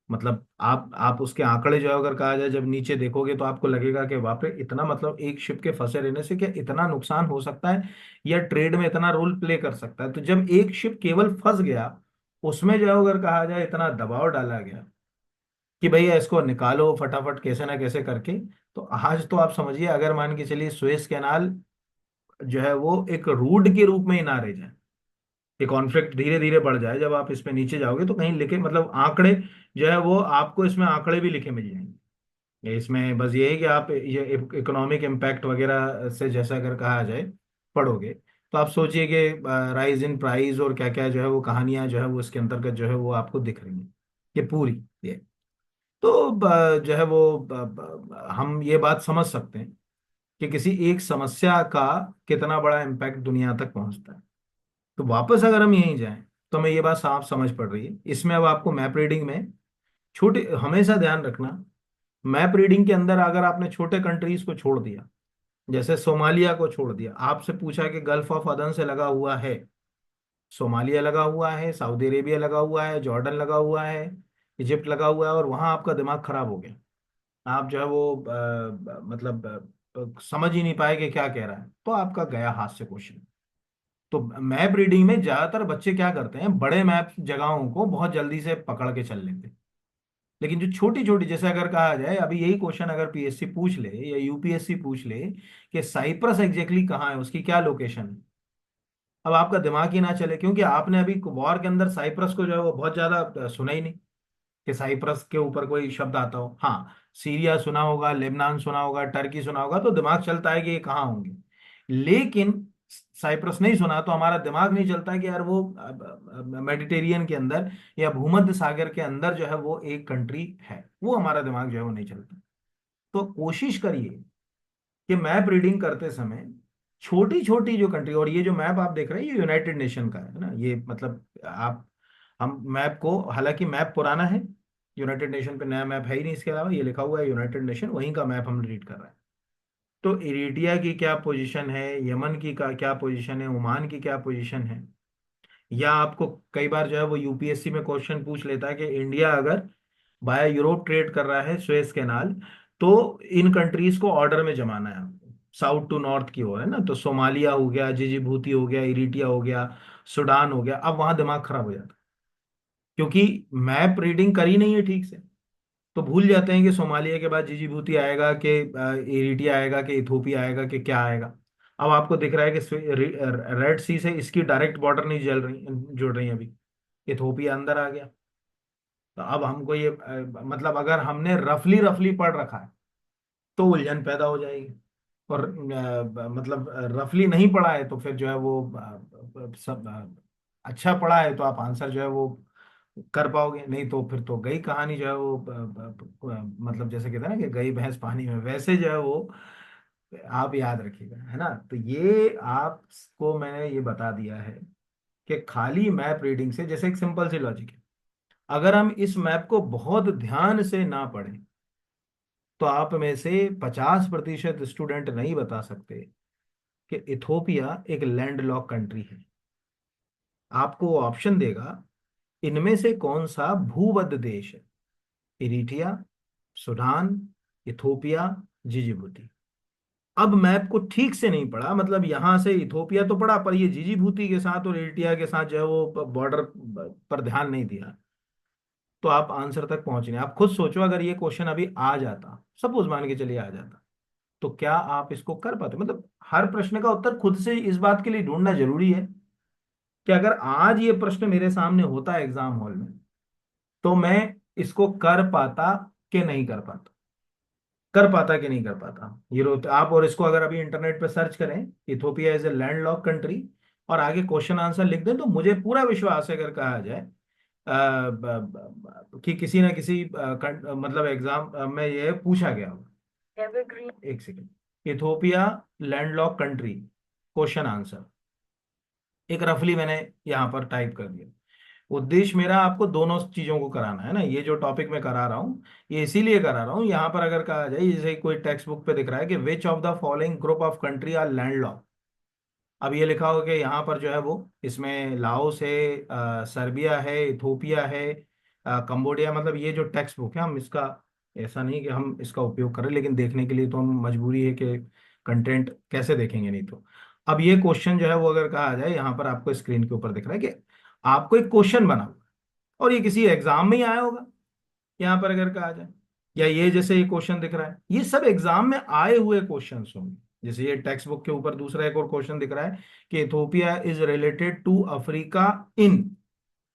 मतलब आप उसके आंकड़े जो है अगर कहा जाए जब नीचे देखोगे तो आपको लगेगा कि बाप रे, इतना मतलब एक शिप के फंसे रहने से क्या इतना नुकसान हो सकता है, या ट्रेड में इतना रोल प्ले कर सकता है। तो जब एक शिप केवल फंस गया, उसमें जो है अगर कहा जाए इतना दबाव डाला गया कि भैया इसको निकालो फटाफट कैसे ना कैसे करके। तो आज तो आप समझिए, अगर मान के चलिए सुएज कैनाल जो है वो एक रूट के रूप में ही ना रह जाए, ये कॉन्फ्लिक्ट धीरे धीरे बढ़ जाए, जब आप इसमें नीचे जाओगे तो कहीं लिखे मतलब आंकड़े जो है वो आपको इसमें आंकड़े भी लिखे मिल जाएंगे। ये इसमें बस ये है कि आप ये इकोनॉमिक इम्पैक्ट वगैरह से जैसा अगर कहा जाए पढ़ोगे, तो आप सोचिए कि राइज इन प्राइस और क्या क्या जो है वो कहानियां जो है वो इसके अंतर्गत जो है वो आपको दिख रही हैं, ये पूरी, ये तो जो है वो हम ये बात समझ सकते हैं कि किसी एक समस्या का कितना बड़ा इम्पैक्ट दुनिया तक पहुंचता है। तो वापस अगर हम यहीं जाएं, तो हमें ये बात साफ समझ पड़ रही है। इसमें अब आपको मैप रीडिंग में छोटे हमेशा ध्यान रखना, मैप रीडिंग के अंदर अगर आपने छोटे कंट्रीज को छोड़ दिया, जैसे सोमालिया को छोड़ दिया, आपसे पूछा कि गल्फ ऑफ अदन से लगा हुआ है, सोमालिया लगा हुआ है, सऊदी अरेबिया लगा हुआ है, जॉर्डन लगा हुआ है, इजिप्ट लगा हुआ है, और वहां आपका दिमाग खराब हो गया, आप जो है वो मतलब समझ ही नहीं पाए कि क्या कह रहा है, तो आपका गया हाथ से क्वेश्चन। तो मैप रीडिंग में ज्यादातर बच्चे क्या करते हैं, बड़े मैप जगहों को बहुत जल्दी से पकड़ के चल लेते हैं। लेकिन जो छोटी छोटी, जैसे अगर कहा जाए अभी यही क्वेश्चन अगर पीएससी पूछ ले या यूपीएससी पूछ ले कि साइप्रस एग्जैक्टली कहाँ है, उसकी क्या लोकेशन है, अब आपका दिमाग ही ना चले, क्योंकि आपने अभी वॉर के अंदर साइप्रस को जो है वो बहुत ज्यादा सुना ही नहीं कि साइप्रस के ऊपर कोई शब्द आता हो। हाँ, सीरिया सुना होगा, लेबनान सुना होगा, टर्की सुना होगा, तो दिमाग चलता है कि ये कहाँ होंगे। लेकिन साइप्रस नहीं सुना तो हमारा दिमाग नहीं चलता कि यार वो मेडिटेरियन के अंदर या भूमध्य सागर के अंदर जो है वो एक कंट्री है, वो हमारा दिमाग जो है वो नहीं चलता। तो कोशिश करिए कि मैप रीडिंग करते समय छोटी छोटी जो कंट्री, और ये जो मैप आप देख रहे हैं ये यूनाइटेड नेशन का है ना, ये मतलब आप, हम मैप को, हालांकि मैप पुराना है, यूनाइटेड नेशन पे नया मैप है ही नहीं, इसके अलावा ये लिखा हुआ है यूनाइटेड नेशन, वहीं का मैप हम रीड कर रहे हैं। तो इरिटिया की क्या पोजीशन है, यमन की का क्या पोजीशन है, ओमान की क्या पोजीशन है, या आपको कई बार जो है वो यूपीएससी में क्वेश्चन पूछ लेता है कि इंडिया अगर बाय यूरोप ट्रेड कर रहा है सुएज कैनाल, तो इन कंट्रीज को ऑर्डर में जमाना है आपको, साउथ टू नॉर्थ की ओर है ना, तो सोमालिया हो गया, जिजिबूती हो गया, इरिटिया हो गया, सूडान हो गया। अब वहां दिमाग खराब हो जाता है, क्योंकि मैप रीडिंग करी नहीं है ठीक से, तो भूल जाते हैं कि सोमालिया के बाद जिजिबूती आएगा कि इरिटिया आएगा कि इथोपिया आएगा कि क्या आएगा। अब आपको दिख रहा है कि रेड सी से इसकी डायरेक्ट बॉर्डर नहीं जल रही, जुड़ रही अभी, इथोपिया अंदर आ गया। तो अब हमको ये मतलब अगर हमने रफली रफली पढ़ रखा है तो उलझन पैदा हो जाएगी, और मतलब रफली नहीं पढ़ा है तो फिर जो है वो सब अच्छा पढ़ा है तो आप आंसर जो है वो कर पाओगे, नहीं तो फिर तो गई कहानी जो है वो मतलब जैसे कहते हैं ना कि गई भैंस पानी में, वैसे जो है वो आप याद रखिएगा, है ना। तो ये आपको मैंने ये बता दिया है कि खाली मैप रीडिंग से, जैसे एक सिंपल सी लॉजिक है, अगर हम इस मैप को बहुत ध्यान से ना पढ़ें तो आप में से 50% स्टूडेंट नहीं बता सकते कि इथोपिया एक लैंडलॉक कंट्री है। आपको वो ऑप्शन देगा इनमें से कौन सा भूमध्य देश है, इरिट्रिया, सूडान, इथोपिया, जिजिबूती। अब मैप को ठीक से नहीं पढ़ा, मतलब यहां से इथोपिया तो पढ़ा पर ये जिजिबूती के साथ और इरिट्रिया के साथ जो है वो बॉर्डर पर ध्यान नहीं दिया, तो आप आंसर तक पहुंच नहीं। आप खुद सोचो अगर ये क्वेश्चन अभी आ जाता, सपोज मान के चलिए आ जाता, तो क्या आप इसको कर पाते? मतलब हर प्रश्न का उत्तर खुद से इस बात के लिए ढूंढना जरूरी है कि अगर आज ये प्रश्न मेरे सामने होता एग्जाम हॉल में तो मैं इसको कर पाता कि नहीं कर पाता, कर पाता कि नहीं कर पाता। ये रोते आप, और इसको अगर अभी इंटरनेट पे सर्च करें Ethiopia is a landlock country और आगे क्वेश्चन आंसर लिख दें, तो मुझे पूरा विश्वास है अगर कहा जाए कि किसी ना किसी मतलब एग्जाम में ये पूछा गया होगा। एक second, Ethiopia landlock country, question answer एक रफली मैंने यहाँ पर टाइप कर दिया। उद्देश्य मेरा आपको दोनों चीजों को कराना है ना, ये जो टॉपिक मैं करा रहा हूँ ये इसीलिए करा रहा हूँ। यहाँ पर अगर कहा जाए जैसे कोई टेक्स्ट बुक पे दिख रहा है कि which of the following group of country are landlock, अब ये लिखा होगा कि यहाँ पर जो है वो इसमें लाओस है, सर्बिया है, इथोपिया है, कंबोडिया, मतलब ये जो टेक्स्ट बुक है हम इसका, ऐसा नहीं कि हम इसका उपयोग करें, लेकिन देखने के लिए तो हम मजबूरी है कि कंटेंट कैसे देखेंगे नहीं तो। अब ये क्वेश्चन जो है वो अगर कहा जाए, यहाँ पर आपको स्क्रीन के ऊपर दिख रहा है कि आपको एक क्वेश्चन बना हुआ है, और ये किसी एग्जाम में ही आया होगा, यहाँ पर अगर कहा जाए, या ये जैसे ये क्वेश्चन दिख रहा है, ये सब एग्जाम में आए हुए क्वेश्चन होंगे। जैसे ये टेक्स्ट बुक के ऊपर दूसरा एक और क्वेश्चन दिख रहा है कि Ethiopia is related to Africa in,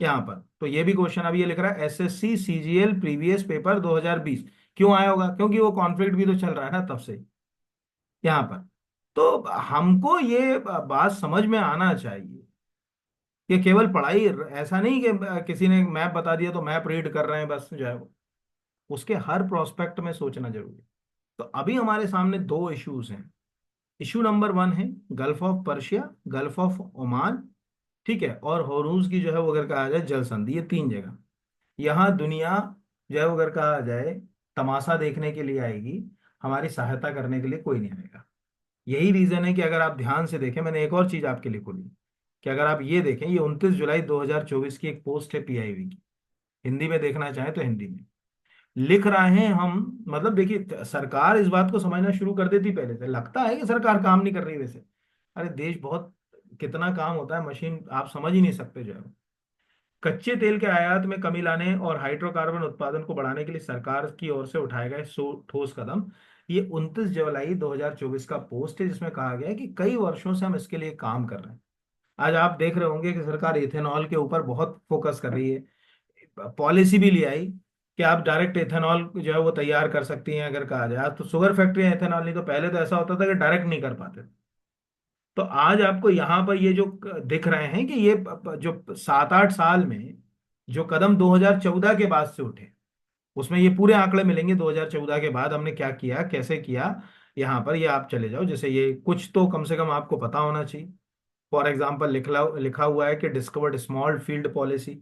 यहाँ पर तो ये भी क्वेश्चन अभी ये लिख रहा है एसएससी सीजीएल प्रीवियस पेपर 2020। क्यों आया होगा? क्योंकि वो कॉन्फ्लिक्ट भी तो चल रहा है ना तब से यहाँ पर। तो हमको ये बात समझ में आना चाहिए कि केवल पढ़ाई, ऐसा नहीं कि किसी ने मैप बता दिया तो मैप रीड कर रहे हैं बस जो है वो, उसके हर प्रोस्पेक्ट में सोचना जरूरी है। तो अभी हमारे सामने दो इश्यूज हैं। इशू नंबर 1 है gulf of Persia, gulf of Oman, ठीक है, और हॉर्मूज की जो है वो अगर कहा जाए जल संधि, ये 3 जगह। यहाँ दुनिया जो है वो अगर कहा जाए तमाशा देखने के लिए आएगी, हमारी सहायता करने के लिए कोई नहीं आएगा। यही रीजन है कि अगर आप ध्यान से देखें, मैंने एक और चीज आपके लिए खोली कि अगर आप ये देखें, ये 29 जुलाई 2024 की एक पोस्ट है पीआईबी की, हिंदी में देखना चाहें तो हिंदी में लिख रहे हैं हम। मतलब देखिए सरकार इस बात को समझना शुरू कर देती पहले से, लगता है कि सरकार काम नहीं कर रही वैसे, अरे देश बहुत, कितना काम होता है, मशीन आप समझ ही नहीं सकते जो है। कच्चे तेल के आयात में कमी लाने और हाइड्रोकार्बन उत्पादन को बढ़ाने के लिए सरकार की ओर से उठाए गए ठोस कदम। ये 29 जुलाई 2024 का पोस्ट है, जिसमें कहा गया है कि कई वर्षों से हम इसके लिए काम कर रहे हैं। आज आप देख रहे होंगे कि सरकार इथेनॉल के ऊपर बहुत फोकस कर रही है, पॉलिसी भी ले आई कि आप डायरेक्ट इथेनॉल जो है वो तैयार कर सकती हैं। अगर कहा जाए, आज तो शुगर फैक्ट्रियां इथेनॉल, नहीं तो पहले तो ऐसा होता था कि डायरेक्ट नहीं कर पाते थे। तो आज आपको यहाँ पर ये जो दिख रहे हैं कि ये जो 7-8 साल में जो कदम 2014 के बाद से उठे, उसमें ये पूरे आंकड़े मिलेंगे 2014 के बाद हमने क्या किया, कैसे किया। यहाँ पर ये आप चले जाओ, जैसे ये कुछ तो कम से कम आपको पता होना चाहिए। फॉर एग्जाम्पल लिखा लिखा हुआ है कि डिस्कवर्ड स्मॉल फील्ड पॉलिसी,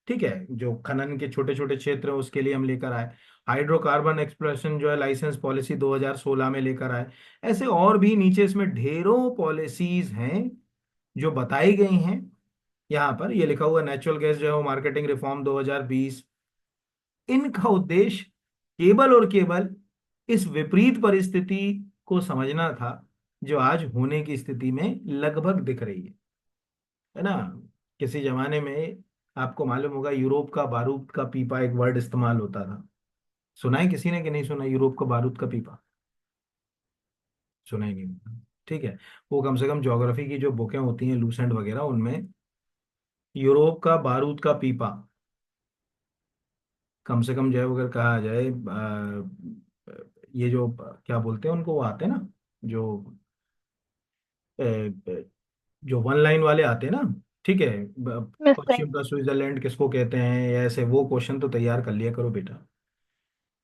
ठीक है, जो खनन के छोटे छोटे क्षेत्र है उसके लिए हम लेकर आए। हाइड्रोकार्बन एक्सप्लोरेशन जो है लाइसेंस पॉलिसी 2016 में लेकर आए। ऐसे और भी नीचे इसमें ढेरों पॉलिसीज हैं जो बताई गई हैं। यहाँ पर ये लिखा हुआ नेचुरल गैस जो है वो मार्केटिंग रिफॉर्म 2020। इनका उद्देश्य केवल और केवल इस विपरीत परिस्थिति को समझना था जो आज होने की स्थिति में लगभग दिख रही है ना। किसी जमाने में आपको मालूम होगा यूरोप का बारूद का पीपा एक वर्ड इस्तेमाल होता था। सुना है किसी ने कि नहीं सुना, यूरोप का बारूद का पीपा? सुना ही नहीं। ठीक है, वो कम से कम ज्योग्राफी की जो बुकें होती हैं लूसेंट वगैरह, उनमें यूरोप का बारूद का पीपा कम से कम जो है अगर कहा जाए, ये जो क्या बोलते हैं उनको, वो आते हैं ना जो जो वन लाइन वाले आते हैं ना, ठीक है, मिसलाइन। पश्चिम का स्विट्जरलैंड किसको कहते हैं, या ऐसे वो क्वेश्चन तो तैयार कर लिया करो बेटा।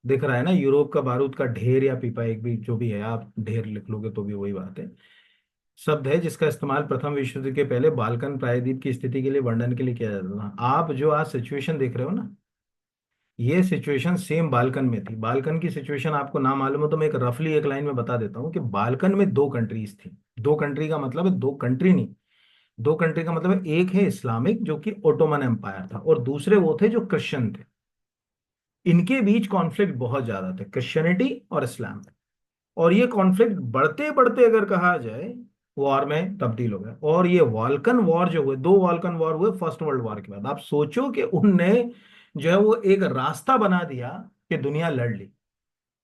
दिख रहा है ना, यूरोप का बारूद का ढेर या पीपा, एक भी जो भी है, आप ढेर लिख लोगे तो भी वही बात है। शब्द है जिसका इस्तेमाल प्रथम विश्व युद्ध के पहले बाल्कन प्रायद्वीप की स्थिति के लिए वर्णन के लिए किया जाता था। आप जो आज सिचुएशन देख रहे हो ना, ये सिचुएशन सेम बाल्कन में थी। बाल्कन की सिचुएशन आपको ना मालूम हो तो मैं एक रफली एक लाइन में बता देता हूँ कि बाल्कन में दो कंट्रीज थी। दो कंट्री का मतलब है दो कंट्री नहीं, दो कंट्री का मतलब है एक है इस्लामिक जो कि ओटोमन एम्पायर था, और दूसरे वो थे जो क्रिश्चियन थे। इनके बीच कॉन्फ्लिक्ट बहुत ज्यादा थे, क्रिश्चियनिटी और इस्लाम। और ये कॉन्फ्लिक्ट बढ़ते बढ़ते अगर कहा जाए वॉर में तब्दील हो गया। और ये वाल्कन वॉर जो हुए, दो वाल्कन वॉर हुए फर्स्ट वर्ल्ड वॉर के बाद, आप सोचो कि उनने जो है वो एक रास्ता बना दिया कि दुनिया लड़ ली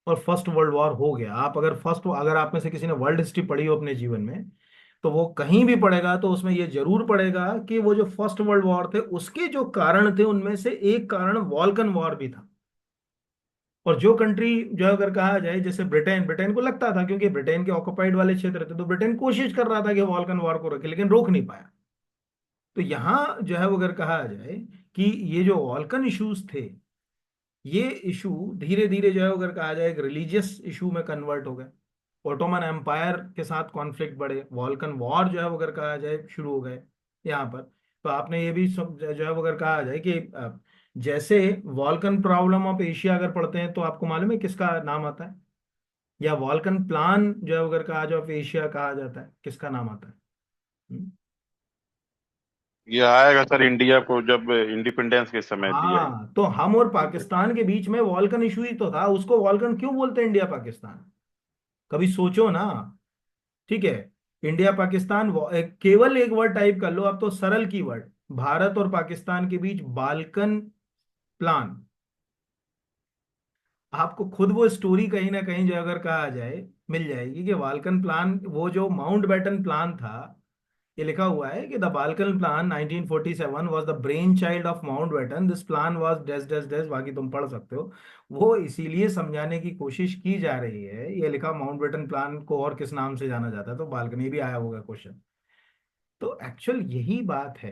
और फर्स्ट वर्ल्ड वॉर हो गया। आप अगर आप में से किसी ने वर्ल्ड हिस्ट्री पढ़ी हो अपने जीवन में, तो वो कहीं भी पढ़ेगा तो उसमें ये जरूर पढ़ेगा कि वो जो फर्स्ट वर्ल्ड वॉर थे उसके जो कारण थे उनमें से एक कारण वाल्कन वॉर भी था। और जो कंट्री जो अगर कहा जाए, जैसे ब्रिटेन, ब्रिटेन को लगता था क्योंकि ब्रिटेन के ऑक्युपाइड वाले क्षेत्र थे, तो ब्रिटेन कोशिश कर रहा था कि वाल्कन वॉर को रोके, लेकिन रोक नहीं पाया। तो यहाँ जो है वो अगर कहा जाए कि ये जो वाल्कन इश्यूज थे, ये इशू धीरे धीरे जो है अगर कहा जाए एक रिलीजियस इशू में कन्वर्ट हो गए। ओटोमन एम्पायर के साथ कॉन्फ्लिक्ट बढ़े, वाल्कन वॉर जो है वो अगर कहा जाए शुरू हो गए यहाँ पर। तो आपने ये भी जो है वो अगर कहा जाए कि जैसे वॉल्कन प्रॉब्लम ऑफ एशिया अगर पढ़ते हैं तो आपको मालूम है किसका नाम आता है, या वॉल्कन प्लान जो है अगर कहा जाए ऑफ एशिया कहा जाता है, किसका नाम आता है? हम्म? ये आएगा सर इंडिया को जब इंडिपेंडेंस के समय दिया। हाँ, तो हम और पाकिस्तान के बीच में वॉल्कन इशू ही तो था, उसको वॉल्कन क्यों बोलते हैं इंडिया पाकिस्तान? कभी सोचो ना। ठीक है, इंडिया पाकिस्तान केवल एक वर्ड टाइप कर लो आप तो सरल की वर्ड, भारत और पाकिस्तान के बीच बाल्कन प्लान। आपको खुद वो स्टोरी कहीं ना कहीं जो अगर कहा जाए मिल जाएगी कि बाल्कन प्लान, वो जो माउंट बैटन प्लान था, ये लिखा हुआ है कि the Balkan plan 1947 was the brain child of Mountbatten, this plan was dash dash dash, बाकी तुम पढ़ सकते हो। वो इसीलिए समझाने की कोशिश की जा रही है, ये लिखा माउंट बैटन प्लान को और किस नाम से जाना जाता है, तो बाल्कनी भी आया होगा क्वेश्चन। तो एक्चुअल यही बात है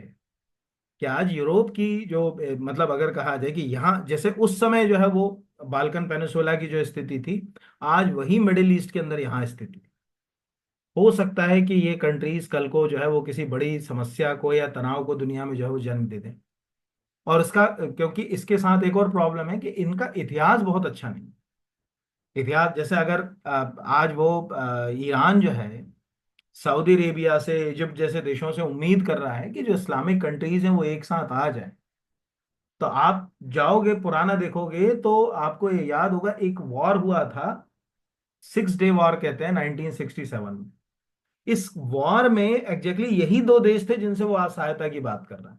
कि आज यूरोप की जो मतलब अगर कहा जाए कि यहाँ जैसे उस समय जो है वो बाल्कन पेनिसुला की जो स्थिति थी, आज वही मिडिल ईस्ट के अंदर यहाँ स्थिति है। हो सकता है कि ये कंट्रीज कल को जो है वो किसी बड़ी समस्या को या तनाव को दुनिया में जो है वो जन्म दे दें। और इसका क्योंकि इसके साथ एक और प्रॉब्लम है कि इनका इतिहास बहुत अच्छा नहीं। इतिहास जैसे अगर आज वो ईरान जो है सऊदी अरेबिया से, इजिप्ट जैसे देशों से उम्मीद कर रहा है कि जो इस्लामिक कंट्रीज हैं वो एक साथ आ जाए, तो आप जाओगे पुराना देखोगे तो आपको ये याद होगा एक वॉर हुआ था, 6 डे वॉर कहते हैं 1967 में। इस वॉर में एग्जैक्टली यही दो देश थे जिनसे वो आज सहायता की बात कर रहा है।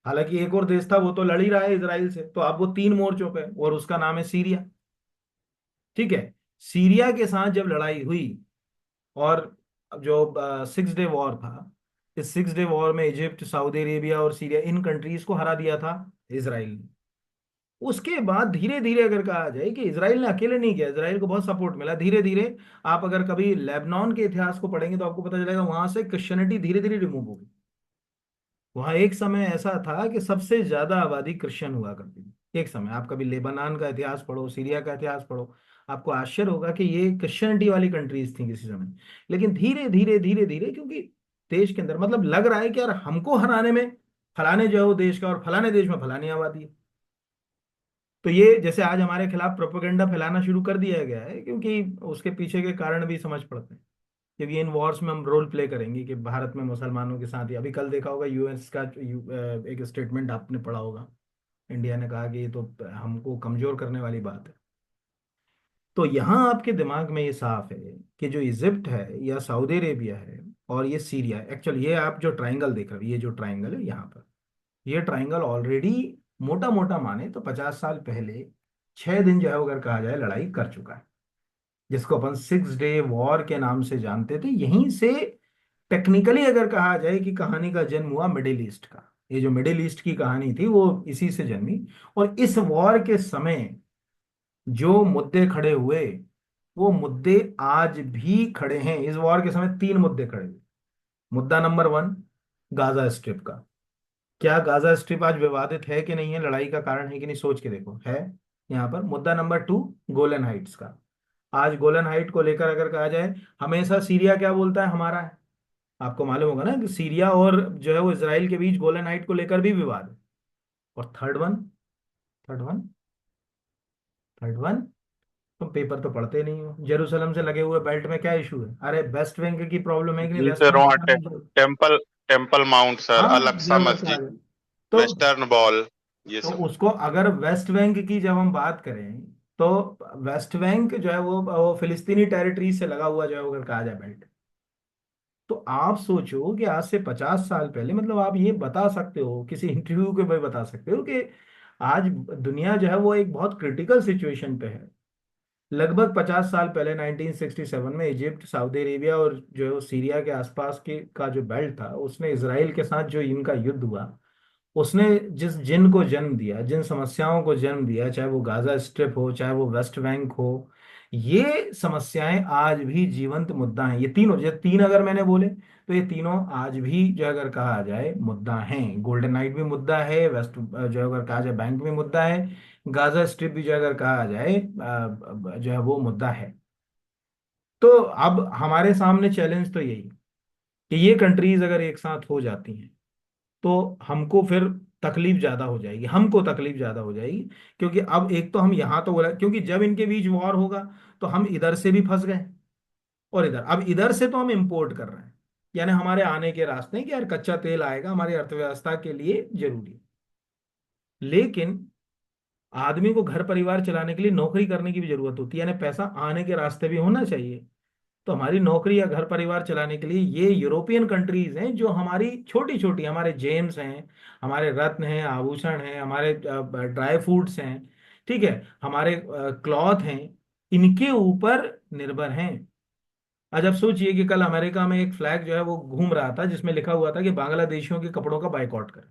हालांकि एक और देश था वो तो लड़ ही रहा है इसराइल से, तो अब वो तीन मोर्चों पे, और उसका नाम है सीरिया। ठीक है। सीरिया के साथ जब लड़ाई हुई, और जो 6 डे वॉर था, इस 6 डे वॉर में इजिप्ट, सऊदी अरेबिया और सीरिया, इन कंट्रीज को हरा दिया था इसराइल ने। उसके बाद धीरे धीरे अगर कहा जाए कि इसराइल ने अकेले नहीं किया, इसराइल को बहुत सपोर्ट मिला धीरे धीरे। आप अगर कभी लेबनान के इतिहास को पढ़ेंगे तो आपको पता चलेगा वहां से क्रिश्चियनिटी धीरे धीरे रिमूव होगी। वहां एक समय ऐसा था कि सबसे ज्यादा आबादी क्रिश्चियन हुआ करती थी एक समय। आप कभी लेबनान का इतिहास पढ़ो, सीरिया का इतिहास पढ़ो, आपको आश्चर्य होगा कि ये क्रिश्चियनिटी वाली कंट्रीज थी किसी समय। लेकिन धीरे धीरे धीरे धीरे, क्योंकि देश के अंदर मतलब लग रहा है कि यार हमको हराने में फलाने जो है वो देश का, और फलाने देश में फलानी आबादी है, तो ये जैसे आज हमारे खिलाफ प्रोपेगेंडा फैलाना शुरू कर दिया गया है, क्योंकि उसके पीछे के कारण भी समझ पड़ते हैं। क्योंकि इन वॉर्स में हम रोल प्ले करेंगे कि भारत में मुसलमानों के साथ ही, अभी कल देखा होगा यूएस का एक स्टेटमेंट आपने पढ़ा होगा, इंडिया ने कहा कि ये तो हमको कमजोर करने वाली बात है। तो यहाँ आपके दिमाग में ये साफ है कि जो इजिप्ट है या सऊदी अरेबिया है और ये सीरिया है, एक्चुअली ये आप जो ट्राइंगल देख रहे हो, ये जो ट्राइंगल है यहाँ पर, ये ट्राइंगल ऑलरेडी मोटा मोटा माने तो 50 साल पहले 6 दिन जो है वो अगर कहा जाए लड़ाई कर चुका है, जिसको अपन 6 डे वॉर के नाम से जानते थे। यहीं से टेक्निकली अगर कहा जाए कि कहानी का जन्म हुआ मिडिल ईस्ट का, ये जो मिडिल ईस्ट की कहानी थी वो इसी से जन्मी। और इस वॉर के समय जो मुद्दे खड़े हुए, वो मुद्दे आज भी खड़े हैं। इस वॉर के समय 3 मुद्दे खड़े हुए। मुद्दा नंबर 1, गाजा स्ट्रिप का। क्या गाजा स्ट्रिप आज विवादित है कि नहीं है, लड़ाई का कारण है कि नहीं, सोच के देखो, है यहाँ पर। मुद्दा नंबर 2, गोलन हाइट्स का। आज गोलन हाइट को लेकर अगर कहा जाए, हमेशा सीरिया क्या बोलता है, हमारा है। आपको मालूम होगा ना कि सीरिया और जो है वो इसराइल के बीच गोलन हाइट को लेकर भी विवाद है। और थर्ड वन थर्ड वन, तुम पेपर तो पढ़ते नहीं हो। जेरूसलम से लगे हुए बेल्ट में क्या इशू है? अरे वेस्ट बैंक की प्रॉब्लम है कि नहीं, जी वेस्ट सर, वहाँ bank. Temple temple mount sir, हाँ, अल-अक्सा जो करके आ मस्जिद, गए। तो वेस्टर्न वॉल, ये तो सब। उसको अगर वेस्ट बैंक की जब हम बात करें, तो वेस्ट बैंक जो है वो फिलिस्तीनी टेरिटरी से लगा हुआ जो है, अगर कहा जाए बेल्ट। तो आप सोचो कि आज से 50 साल पहले, मतलब आप ये बता सकते हो किसी इंटरव्यू के में बता सकते हो कि आज दुनिया जो है वो एक बहुत क्रिटिकल सिचुएशन पे है। लगभग 50 साल पहले 1967 में इजिप्ट, सऊदी अरेबिया और जो सीरिया के आसपास के का जो बेल्ट था, उसने इसराइल के साथ जो इनका युद्ध हुआ, उसने जिस जिन को जन्म दिया, जिन समस्याओं को जन्म दिया, चाहे वो गाजा स्ट्रिप हो, चाहे वो वेस्ट बैंक हो, ये समस्याएं आज भी जीवंत मुद्दा हैं। ये तीनों, जो तीन अगर मैंने बोले, तो ये तीनों आज भी जो अगर कहा जाए मुद्दा हैं। गोल्डन नाइट भी मुद्दा है, वेस्ट जो अगर कहा जाए बैंक भी मुद्दा है, गाजा स्ट्रिप भी जो अगर कहा जाए जो है वो मुद्दा है। तो अब हमारे सामने चैलेंज तो यही कि ये कंट्रीज अगर एक साथ हो जाती हैं, तो हमको फिर तकलीफ ज्यादा हो जाएगी, हमको तकलीफ ज्यादा हो जाएगी। क्योंकि अब एक तो हम यहाँ तो बोला, क्योंकि जब इनके बीच वॉर होगा तो हम इधर से भी फंस गए, और इधर, अब इधर से तो हम इंपोर्ट कर रहे हैं, यानी हमारे आने के रास्ते हैं कि यार कच्चा तेल आएगा, हमारी अर्थव्यवस्था के लिए जरूरी है। लेकिन आदमी को घर परिवार चलाने के लिए नौकरी करने की भी जरूरत होती है, यानी पैसा आने के रास्ते भी होना चाहिए। तो हमारी नौकरी या घर परिवार चलाने के लिए ये यूरोपियन कंट्रीज हैं, जो हमारी छोटी छोटी, हमारे जेम्स हैं, हमारे रत्न हैं, आभूषण हैं, हमारे ड्राई फ्रूट्स हैं, ठीक है, हमारे क्लॉथ हैं, इनके ऊपर निर्भर हैं। आज आप सोचिए कि कल अमेरिका में एक फ्लैग जो है वो घूम रहा था, जिसमें लिखा हुआ था कि बांग्लादेशियों के कपड़ों का बाइकआउट करें।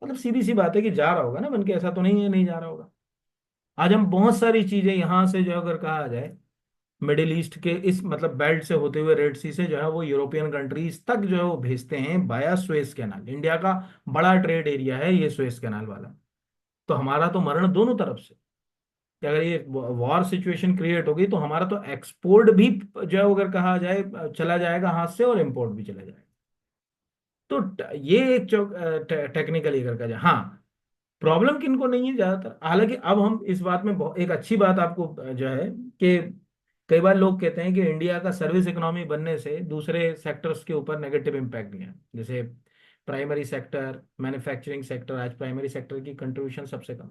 मतलब सीधी सी बात है कि जा रहा होगा ना बन के, ऐसा तो नहीं है नहीं जा रहा होगा। आज हम बहुत सारी चीजें यहाँ से जो है अगर कहा जाए, मिडिल ईस्ट के इस मतलब बेल्ट से होते हुए रेड सी से जो है वो यूरोपियन कंट्रीज तक जो है वो भेजते हैं बाया सुएज कैनाल। इंडिया का बड़ा ट्रेड एरिया है ये सुएज कैनाल वाला। तो हमारा तो मरण दोनों तरफ से, कि अगर ये वॉर सिचुएशन क्रिएट होगी तो हमारा तो एक्सपोर्ट भी जो है वो अगर कहा जाए चला जाएगा हाथ से, और इम्पोर्ट भी चला जाएगा। तो ये एक टेक्निकली अगर कहा जाए, हाँ, प्रॉब्लम किनको नहीं है ज्यादातर। हालांकि अब हम इस बात में एक अच्छी बात आपको जो है कि कई बार लोग कहते हैं कि इंडिया का सर्विस इकोनॉमी बनने से दूसरे सेक्टर्स के ऊपर नेगेटिव इम्पैक्ट नहीं है। जैसे प्राइमरी सेक्टर, मैन्युफैक्चरिंग सेक्टर, आज प्राइमरी सेक्टर की कंट्रीब्यूशन सबसे कम,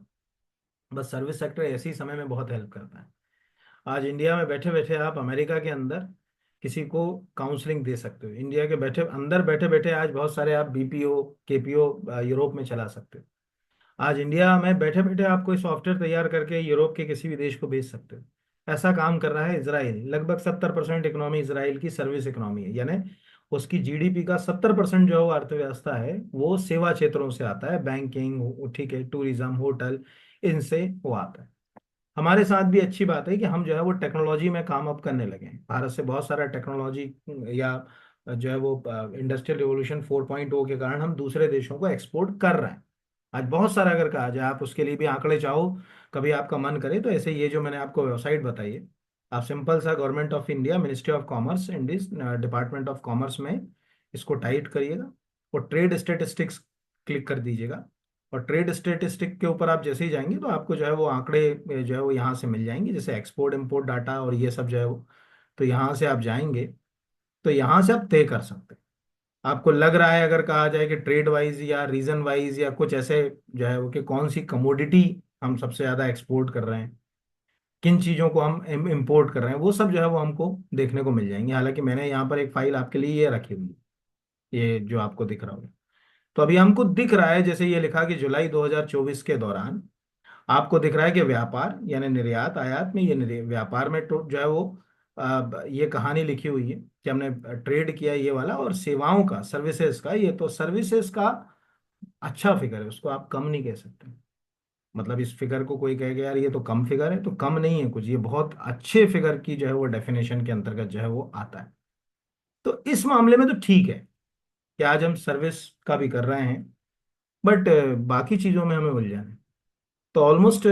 बस सर्विस सेक्टर ऐसे ही समय में बहुत हेल्प करता है। आज इंडिया में बैठे बैठे आप अमेरिका के अंदर किसी को काउंसलिंग दे सकते हो। इंडिया के बैठे अंदर बैठे बैठे आज बहुत सारे आप बीपीओ केपीओ यूरोप में चला सकते हो। आज इंडिया में बैठे बैठे आप कोई सॉफ्टवेयर तैयार करके यूरोप के किसी भी देश को भेज सकते हो। ऐसा काम कर रहा है इसराइल। लगभग 70% इकोनॉमी इसराइल की सर्विस इकोनॉमी है, यानी उसकी जीडीपी का 70% जो अर्थव्यवस्था है वो सेवा क्षेत्रों से आता है। बैंकिंग, ठीक है, टूरिज्म, होटल, इनसे वो आता है। हमारे साथ भी अच्छी बात है कि हम जो है वो टेक्नोलॉजी में काम अब करने लगे हैं। भारत से बहुत सारा टेक्नोलॉजी या जो है वो इंडस्ट्रियल रिवोल्यूशन 4.0 के कारण हम दूसरे देशों को एक्सपोर्ट कर रहे हैं। आज बहुत सारा अगर कहा जाए, आप उसके लिए भी आंकड़े चाहो, कभी आपका मन करे तो ऐसे ये जो मैंने आपको वेबसाइट बताई है, आप सिंपल सा government of India ministry of commerce Indus department of commerce में इसको टाइप करिएगा और ट्रेड स्टेटिस्टिक्स क्लिक कर दीजिएगा। और ट्रेड स्टेटिस्टिक के ऊपर आप जैसे ही जाएंगे तो आपको जो है वो आंकड़े जो है वो यहाँ से मिल जाएंगे, जैसे एक्सपोर्ट इंपोर्ट डाटा और ये सब जो है वो। तो यहाँ से आप जाएंगे तो यहाँ से आप तय कर सकते हैं। आपको लग रहा है अगर कहा जाए कि ट्रेड वाइज या रीजन वाइज या कुछ ऐसे जो है वो कि कौन सी कमोडिटी हम सबसे ज्यादा एक्सपोर्ट कर रहे हैं, किन चीजों को हम इंपोर्ट कर रहे हैं, वो सब जो है वो हमको देखने को मिल जाएंगे। हालांकि मैंने यहाँ पर एक फाइल आपके लिए ये रखी हुई है, ये जो आपको दिख रहा होगा। तो अभी हमको दिख रहा है जैसे ये लिखा कि जुलाई 2024 के दौरान आपको दिख रहा है कि व्यापार यानी निर्यात आयात में, ये व्यापार में तो जो है वो ये कहानी लिखी हुई है कि हमने ट्रेड किया ये वाला, और सेवाओं का, सर्विसेज का, ये तो सर्विसेज का अच्छा फिगर है, उसको आप कम नहीं कह सकते। मतलब इस फिगर को कोई कहेगा यार ये तो कम फिगर है, तो कम नहीं है कुछ, ये बहुत अच्छे फिगर की जो है वो डेफिनेशन के अंतर्गत जो है वो आता है। तो इस मामले में तो ठीक है कि आज हम सर्विस का भी कर रहे हैं, बट बाकी चीजों में हमें उलझन है। तो ऑलमोस्ट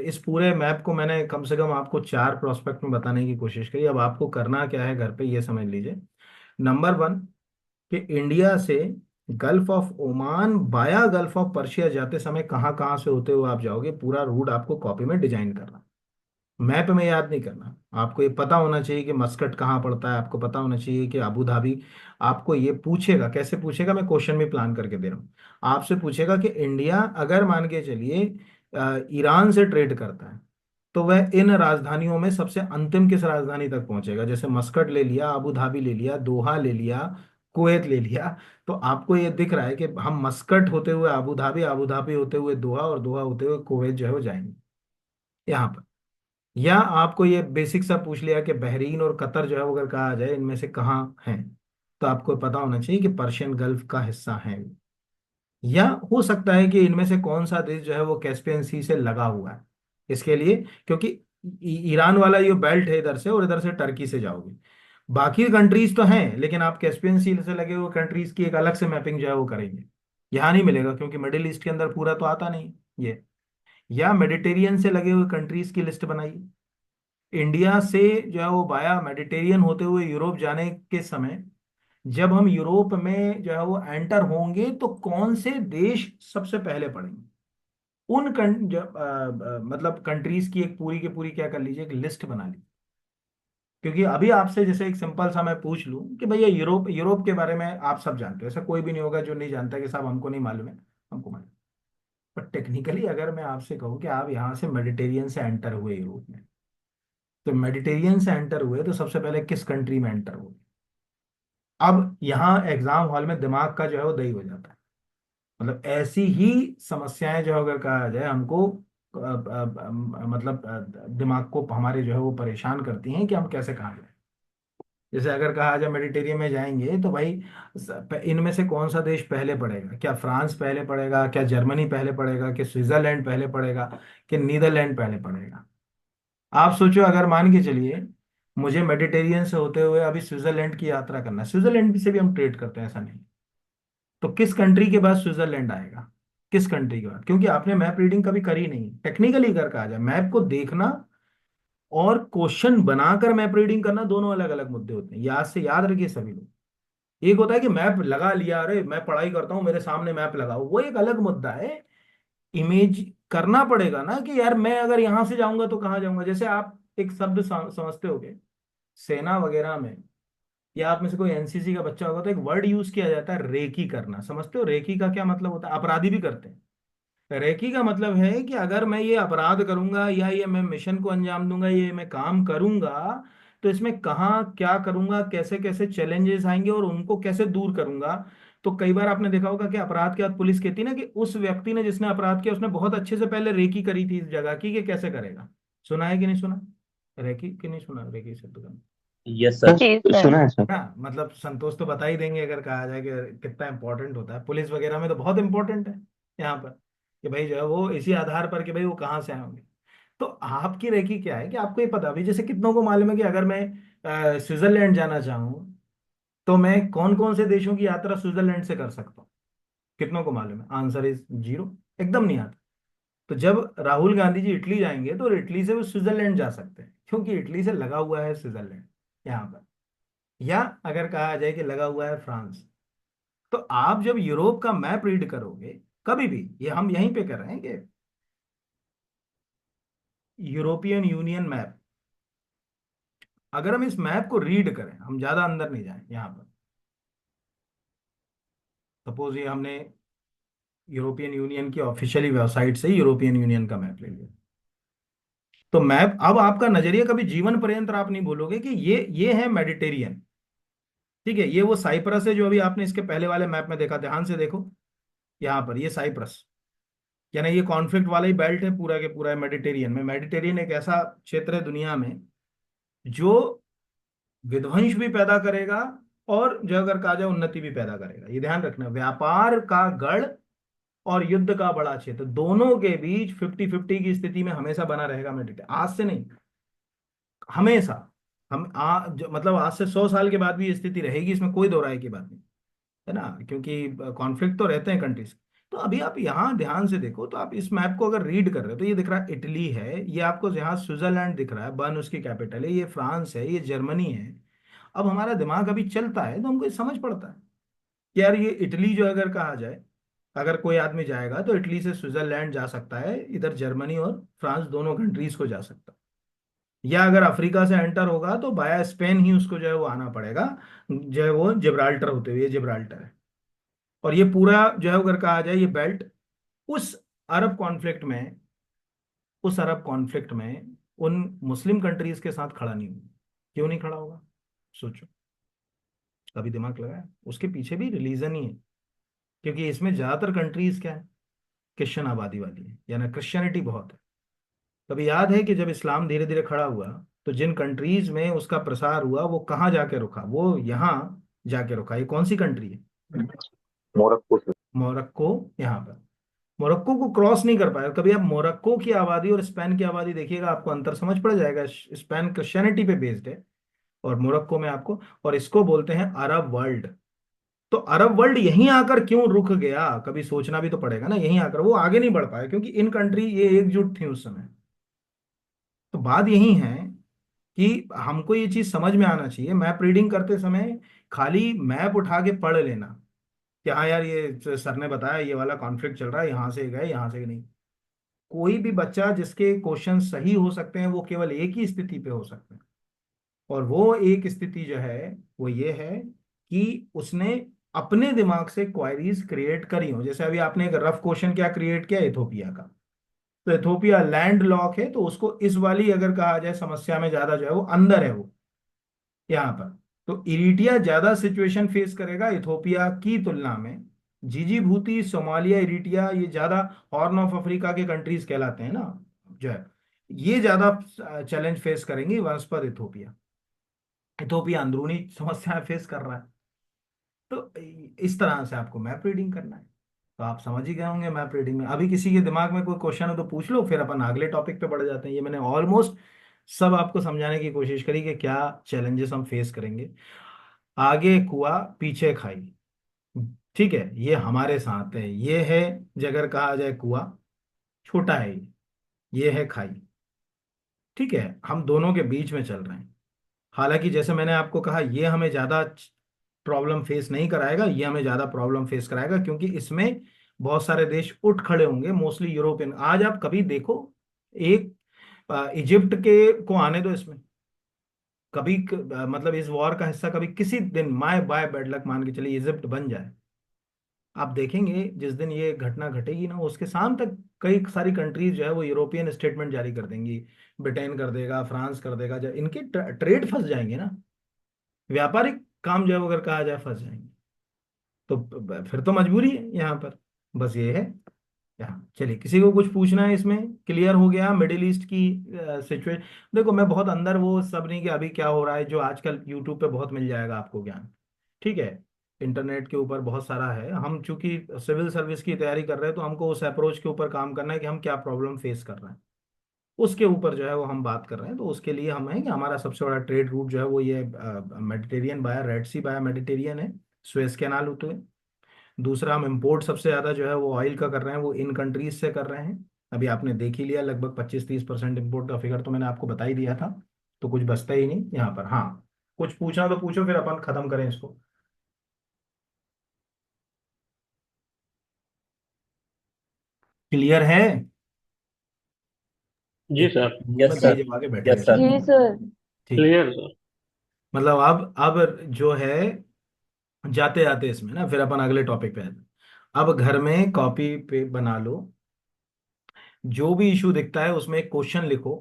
इस पूरे मैप को मैंने कम से कम आपको 4 प्रोस्पेक्ट में बताने की कोशिश करी। अब आपको करना क्या है घर पे ये समझ लीजिए। नंबर 1, कि इंडिया से गल्फ ऑफ ओमान बाया गल्फ ऑफ पर्शिया जाते समय कहाँ कहाँ से होते हुए आप जाओगे, पूरा रूट आपको कॉपी में डिजाइन करना, मैप में याद नहीं करना। आपको ये पता होना चाहिए कि मस्कट कहाँ पड़ता है, आपको पता होना चाहिए कि अबू धाबी। आपको ये पूछेगा, कैसे पूछेगा, मैं क्वेश्चन भी प्लान करके दे रहा हूँ। आपसे पूछेगा कि इंडिया अगर मान के चलिए ईरान से ट्रेड करता है, तो वह इन राजधानियों में सबसे अंतिम किस राजधानी तक पहुंचेगा। जैसे मस्कट ले लिया, अबू धाबी ले लिया, दोहा ले लिया, कुवैत ले लिया। तो आपको ये दिख रहा है कि हम मस्कट होते हुए अबू धाबी, अबू धाबी होते हुए दोहा, और दोहा होते हुए कुवैत जो है वो जाएंगे यहाँ पर। या आपको ये बेसिक सा पूछ लिया कि बहरीन और कतर जो है वो अगर कहा जाए इनमें से कहाँ है, तो आपको पता होना चाहिए कि पर्शियन गल्फ का हिस्सा है। या हो सकता है कि इनमें से कौन सा देश जो है वो कैस्पियन सी से लगा हुआ है। इसके लिए क्योंकि ईरान वाला ये बेल्ट है इधर से, और इधर से टर्की से जाओगे। बाकी कंट्रीज तो हैं, लेकिन आप कैस्पियन सी से लगे हुए कंट्रीज की एक अलग से मैपिंग जो है वो करेंगे। यहाँ नहीं मिलेगा क्योंकि मिडिल ईस्ट के अंदर पूरा तो आता नहीं ये। या मेडिटेरियन से लगे हुए कंट्रीज की लिस्ट बनाइए। इंडिया से जो है वो बाया मेडिटेरियन होते हुए यूरोप जाने के समय, जब हम यूरोप में जो है वो एंटर होंगे तो कौन से देश सबसे पहले पड़ेंगे, उन मतलब कंट्रीज की एक पूरी की पूरी क्या कर लीजिए, एक लिस्ट बना लीजिए। क्योंकि अभी आपसे जैसे एक सिंपल सा मैं पूछ लूं कि भैया यूरोप यूरोप के बारे में आप सब जानते हो, ऐसा कोई भी नहीं होगा जो नहीं जानता कि साहब हमको नहीं मालूम है, हमको मालूम। पर टेक्निकली अगर मैं आपसे कहूँ कि आप यहाँ से मेडिटेरियन से एंटर हुए यूरोप में, तो मेडिटेरियन से एंटर हुए तो सबसे पहले किस कंट्री में एंटर हुए। अब यहाँ एग्जाम हॉल में दिमाग का जो है वो दही हो जाता है। मतलब ऐसी ही समस्याएं जो अगर कहा जाए हमको मतलब दिमाग को हमारे जो है वो परेशान करती हैं कि हम कैसे कहाँ जाए। जैसे अगर कहा जाए मेडिटेरियन में जाएंगे तो भाई इनमें से कौन सा देश पहले पड़ेगा, क्या फ्रांस पहले पड़ेगा, क्या जर्मनी पहले पड़ेगा, कि स्विट्जरलैंड पहले पड़ेगा, कि नीदरलैंड पहले पड़ेगा। आप सोचो अगर मान के चलिए मुझे मेडिटेरियन से होते हुए अभी स्विट्जरलैंड की यात्रा करना है, स्विट्जरलैंड से भी हम ट्रेड करते हैं ऐसा नहीं, तो किस कंट्री के बाद स्विट्जरलैंड आएगा, किस कंट्री के बाद। क्योंकि आपने मैप रीडिंग कभी करी नहीं। टेक्निकली अगर कहा जाए मैप को देखना और क्वेश्चन बनाकर मैप रीडिंग करना दोनों अलग अलग मुद्दे होते हैं, याद से याद रखिए सभी लोग। एक होता है कि मैप लगा लिया, अरे मैं पढ़ाई करता हूँ मेरे सामने मैप लगाओ, वो एक अलग मुद्दा है। इमेज करना पड़ेगा ना कि यार मैं अगर यहां से जाऊंगा तो कहाँ जाऊंगा। जैसे आप एक शब्द समझते होगे सेना वगैरह में, या आप में से कोई एनसीसी का बच्चा होगा तो एक वर्ड यूज किया जाता है रेकी करना। समझते हो रेकी का क्या मतलब होता है, अपराधी भी करते हैं। रेकी का मतलब है कि अगर मैं ये अपराध करूंगा या ये मैं मिशन को अंजाम दूंगा, ये मैं काम करूंगा, तो इसमें कहाँ क्या करूंगा, कैसे कैसे चैलेंजेस आएंगे और उनको कैसे दूर करूंगा। तो कई बार आपने देखा होगा कि अपराध के बाद पुलिस कहती है ना कि उस व्यक्ति ने जिसने अपराध किया उसने बहुत अच्छे से पहले रेकी करी थी इस जगह की, कि कैसे करेगा। सुना है कि नहीं सुना? रेकी कि नहीं सुना, रेकी शब्द का? Yes sir. जी सर। सुना है सर। हाँ, मतलब संतोष तो बता ही देंगे अगर कहा जाए कि कितना इंपॉर्टेंट होता है, पुलिस वगैरह में तो बहुत इंपॉर्टेंट है यहाँ पर, कि भाई जो है वो इसी आधार पर कि भाई वो कहाँ से आए होंगे। तो आपकी रेकी क्या है कि आपको ये पता, अभी जैसे कितनों को मालूम है कि अगर मैं स्विट्जरलैंड जाना चाहूँ तो मैं कौन कौन से देशों की यात्रा स्विट्जरलैंड से कर सकता हूँ? कितनों को मालूम है? आंसर इज जीरो, एकदम नहीं आता। तो जब राहुल गांधी जी इटली जाएंगे तो इटली से वो स्विट्जरलैंड जा सकते हैं, क्योंकि इटली से लगा हुआ है स्विट्जरलैंड यहाँ पर। या अगर कहा जाए कि लगा हुआ है फ्रांस। तो आप जब यूरोप का मैप रीड करोगे कभी भी, ये हम यहीं पे कर रहे हैं कि यूरोपियन यूनियन मैप, अगर हम इस मैप को रीड करें, हम ज्यादा अंदर नहीं जाएं यहाँ पर, सपोज ये हमने यूरोपियन यूनियन की ऑफिशियली वेबसाइट से यूरोपियन यूनियन का मैप ले लिया, तो मैप अब आपका नजरिया कभी जीवन पर्यंत आप नहीं बोलोगे कि ये है मेडिटेरियन। ठीक है, ये वो साइप्रस है जो अभी आपने इसके पहले वाले मैप में देखा, ध्यान से देखो, यहाँ पर ये साइप्रस, यानी ये कॉन्फ्लिक्ट वाला ही बेल्ट है पूरा के पूरा मेडिटेरियन में। मेडिटेरियन एक ऐसा क्षेत्र है दुनिया में जो विध्वंस भी पैदा करेगा और जो अगर कहा जाए उन्नति भी पैदा करेगा। ये ध्यान रखना, व्यापार का गढ़ और युद्ध का बड़ा क्षेत्र, दोनों के बीच 50-50 की स्थिति में हमेशा बना रहेगा मेडिटेरियन, आज से नहीं, हमेशा। मतलब आज से 100 साल के बाद भी ये स्थिति रहेगी, इसमें कोई दो राय की बात नहीं है ना, क्योंकि कॉन्फ्लिक्ट तो रहते हैं कंट्रीज। तो अभी आप यहाँ ध्यान से देखो, तो आप इस मैप को अगर रीड कर रहे हो तो ये दिख रहा है इटली है, ये आपको यहाँ स्विट्जरलैंड दिख रहा है, बर्न उसकी कैपिटल है, ये फ्रांस है, ये जर्मनी है। अब हमारा दिमाग अभी चलता है तो हमको ये समझ पड़ता है कि यार ये इटली जो अगर कहा जाए, अगर कोई आदमी जाएगा तो इटली से स्विट्जरलैंड जा सकता है, इधर जर्मनी और फ्रांस दोनों कंट्रीज को जा सकता है। या अगर अफ्रीका से एंटर होगा तो बाया स्पेन ही उसको जो है वो आना पड़ेगा, जो है वो जिब्राल्टर होते हुए, ये जिब्राल्टर है। और ये पूरा जो है अगर कहा जाए ये बेल्ट उस अरब कॉन्फ्लिक्ट में, उस अरब कॉन्फ्लिक्ट में उन मुस्लिम कंट्रीज के साथ खड़ा नहीं हुआ। क्यों नहीं खड़ा होगा? सोचो, कभी दिमाग लगाया? उसके पीछे भी रिलीजन ही है, क्योंकि इसमें ज्यादातर कंट्रीज क्या है, क्रिश्चियन आबादी वाली है, यानी क्रिश्चियनिटी बहुत है। कभी याद है कि जब इस्लाम धीरे धीरे खड़ा हुआ तो जिन कंट्रीज में उसका प्रसार हुआ वो कहाँ जाके रुका? वो यहाँ जाके रुका। ये कौन सी कंट्री है? मोरक्को से। मोरक्को। यहाँ पर मोरक्को को क्रॉस नहीं कर पाया। कभी आप मोरक्को की आबादी और स्पेन की आबादी देखिएगा, आपको अंतर समझ पड़ जाएगा। स्पेन क्रिश्चियनिटी पे बेस्ड है और मोरक्को में आपको, और इसको बोलते हैं अरब वर्ल्ड। तो अरब वर्ल्ड यहीं आकर क्यों रुक गया, कभी सोचना भी तो पड़ेगा ना। यहीं आकर वो आगे नहीं बढ़ पाया क्योंकि इन कंट्री ये एकजुट थी उस समय। तो बात यही है कि हमको ये चीज समझ में आना चाहिए, मैप रीडिंग करते समय खाली मैप उठा के पढ़ लेना कि हाँ यार ये सर ने बताया ये वाला कॉन्फ्लिक्ट चल रहा है, यहाँ से गए यहाँ से नहीं। कोई भी बच्चा जिसके क्वेश्चन सही हो सकते हैं वो केवल एक ही स्थिति पे हो सकते हैं, और वो एक स्थिति जो है वो ये है कि उसने अपने दिमाग से क्वायरीज क्रिएट करी हो। जैसे अभी आपने एक रफ क्वेश्चन क्या क्रिएट किया इथोपिया का, तो इथोपिया लैंड लॉक है, तो उसको इस वाली अगर कहा जाए समस्या में ज्यादा जो है वो अंदर है वो यहाँ पर। तो इरिटिया ज्यादा सिचुएशन फेस करेगा इथोपिया की तुलना में। जिजीबूती, सोमालिया, इरिटिया ये ज्यादा हॉर्न ऑफ अफ्रीका के कंट्रीज कहलाते हैं ना, जो है ये ज्यादा चैलेंज फेस करेंगी वनस्पत इथोपिया। इथोपिया अंदरूनी समस्याएं फेस कर रहा है। तो इस तरह से आपको मैप रीडिंग करना है। तो आप समझ ही गए होंगे मैप रीडिंग में। अभी किसी के दिमाग में कोई क्वेश्चन हो तो पूछ लो, फिर अपन अगले टॉपिक पे बढ़ जाते हैं। ये मैंने ऑलमोस्ट सब आपको समझाने की कोशिश करी कि क्या चैलेंजेस हम फेस करेंगे। आगे कुआ पीछे खाई, ठीक है, ये हमारे साथ है। ये है जगह कहा जाए कुआ, छोटा है ये है खाई। ठीक है, हम दोनों के बीच में चल रहे हैं। हालांकि जैसे मैंने आपको कहा ये हमें ज्यादा प्रॉब्लम फेस नहीं कराएगा, ये हमें ज्यादा प्रॉब्लम फेस कराएगा क्योंकि इसमें बहुत सारे देश उठ खड़े होंगे, मोस्टली यूरोपियन। आज आप कभी देखो, एक इजिप्ट के को आने दो इसमें, कभी मतलब इस वॉर का हिस्सा कभी किसी दिन माय बाय बैड लक मान के चलिए इजिप्ट बन जाए, आप देखेंगे जिस दिन ये घटना घटेगी ना, उसके शाम तक कई सारी कंट्रीज जो है वो यूरोपियन स्टेटमेंट जारी कर देंगी। ब्रिटेन कर देगा, फ्रांस कर देगा, जब इनके ट्रेड फंस जाएंगे ना, व्यापारिक काम जो है वो अगर कहा जाए फंस जाएंगे, तो फिर तो मजबूरी है यहाँ पर। बस ये है यहाँ। चलिए, किसी को कुछ पूछना है इसमें? क्लियर हो गया मिडिल ईस्ट की सिचुएशन? देखो, मैं बहुत अंदर वो सब नहीं कि अभी क्या हो रहा है, जो आजकल यूट्यूब पे बहुत मिल जाएगा आपको ज्ञान। ठीक है, इंटरनेट के ऊपर बहुत सारा है। हम चूंकि सिविल सर्विस की तैयारी कर रहे हैं, तो हमको उस अप्रोच के ऊपर काम करना है कि हम क्या प्रॉब्लम फेस कर रहे हैं, उसके ऊपर जो है वो हम बात कर रहे हैं। तो उसके लिए हम है कि हमारा सबसे बड़ा ट्रेड रूट जो है वो ये मेडिटेरियन बाया, रेड सी बाया मेडिटेरियन है, सुएज कैनाल होते हुए। दूसरा, हम इंपोर्ट सबसे ज्यादा जो है वो ऑयल का कर रहे हैं, वो इन कंट्रीज से कर रहे हैं। अभी आपने देख ही लिया, लगभग 25-30% इम्पोर्ट का फिगर तो मैंने आपको बता ही दिया था। तो कुछ बचता ही नहीं यहाँ पर। हाँ, कुछ पूछना तो पूछो, फिर अपन खत्म करें इसको। क्लियर है? जी एक सर। मुंह में यस दही सर। जमा के बैठेंगे, यस ठीक सर। है? जी सर। ठीक है। Clear sir. मतलब अब जो है, जाते जाते इसमें ना, फिर अपन अगले टॉपिक पे आते हैं। अब घर में कॉपी पे बना लो, जो भी इशू दिखता है उसमें एक क्वेश्चन लिखो,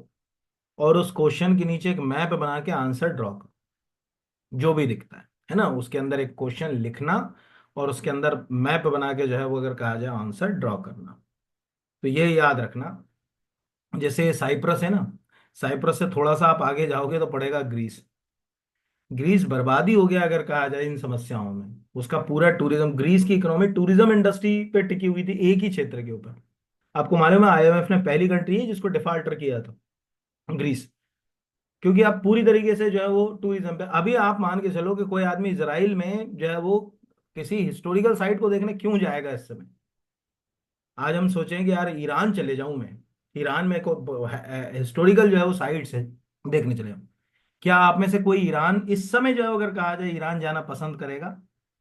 और उस क्वेश्चन के नीचे एक मैप बना के आंसर ड्रॉ करो। जो भी दिखता है ना, उसके अंदर एक क्वेश्चन लिखना, और उसके अंदर मैप बना के जो है वो अगर कहा जाए आंसर ड्रॉ करना। तो ये याद रखना, जैसे साइप्रस है ना, साइप्रस से थोड़ा सा आप आगे जाओगे तो पड़ेगा ग्रीस। ग्रीस बर्बादी हो गया अगर कहा जाए इन समस्याओं में। उसका पूरा टूरिज्म, ग्रीस की इकोनॉमी टूरिज्म इंडस्ट्री पे टिकी हुई थी, एक ही क्षेत्र के ऊपर। आपको मालूम है, आईएमएफ ने पहली कंट्री है जिसको डिफाल्टर किया था, ग्रीस। क्योंकि आप पूरी तरीके से जो है वो टूरिज्म पे। अभी आप मान के चलो कि कोई आदमी इसराइल में जो है वो किसी हिस्टोरिकल साइट को देखने क्यों जाएगा इस समय? आज हम सोचें कि यार ईरान चले जाऊं मैं, ईरान में को हिस्टोरिकल जो है वो साइट्स है, देखने चले जाऊं। क्या आप में से कोई ईरान इस समय जो है अगर कहा जाए ईरान जाना पसंद करेगा?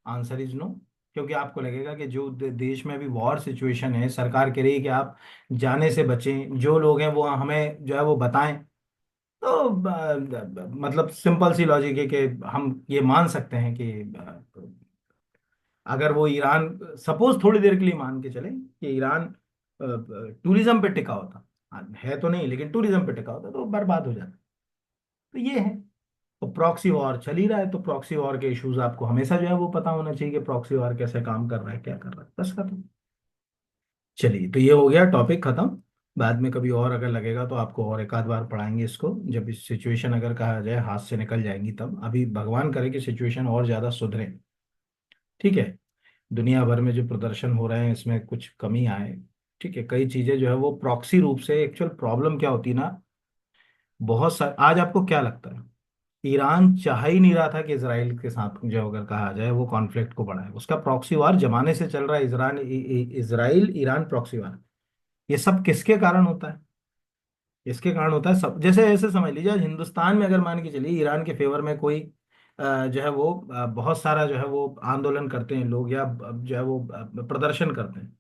Answer is no. क्योंकि आपको लगेगा कि जो देश में अभी वॉर सिचुएशन है, सरकार कह रही है कि आप जाने से बचें, जो लोग हैं वो हमें जो है वो बताएं। तो मतलब सिंपल सी लॉजिक है कि हम ये मान सकते हैं कि अगर वो ईरान, सपोज थोड़ी देर के लिए मान के चले कि ईरान टूरिज्म पे टिका होता, है तो नहीं लेकिन टूरिज्म पे टिका होता, तो बर्बाद हो जाता। तो ये है। तो प्रॉक्सी वॉर चल ही रहा है, तो प्रॉक्सी वॉर के इश्यूज आपको हमेशा जो है वो पता होना चाहिए कि प्रॉक्सी वॉर कैसे काम कर रहा है, क्या कर रहा है, बस खत्म। चलिए, तो ये हो गया टॉपिक खत्म। बाद में कभी और अगर लगेगा तो आपको और एक आध बार पढ़ाएंगे इसको, जब इस सिचुएशन अगर कहा जाए हाथ से निकल जाएंगी तब। अभी भगवान करे कि सिचुएशन और ज्यादा सुधरे। ठीक है, दुनिया भर में जो प्रदर्शन हो रहे हैं इसमें कुछ कमी आए। ठीक है, कई चीजें जो है वो प्रॉक्सी रूप से, एक्चुअल प्रॉब्लम क्या होती है ना, बहुत सारे। आज आपको क्या लगता है, ईरान चाह ही नहीं रहा था कि इसराइल के साथ जो अगर कहा जाए वो कॉन्फ्लिक्ट को बढ़ाए। उसका प्रॉक्सी वार जमाने से चल रहा है, इसराइल ईरान प्रॉक्सी वार। ये सब किसके कारण होता है? इसके कारण होता है सब, जैसे ऐसे समझ लीजिए, आज हिंदुस्तान में अगर मान के चलिए ईरान के फेवर में कोई जो है वो बहुत सारा जो है वो आंदोलन करते हैं लोग, या जो है वो प्रदर्शन करते हैं,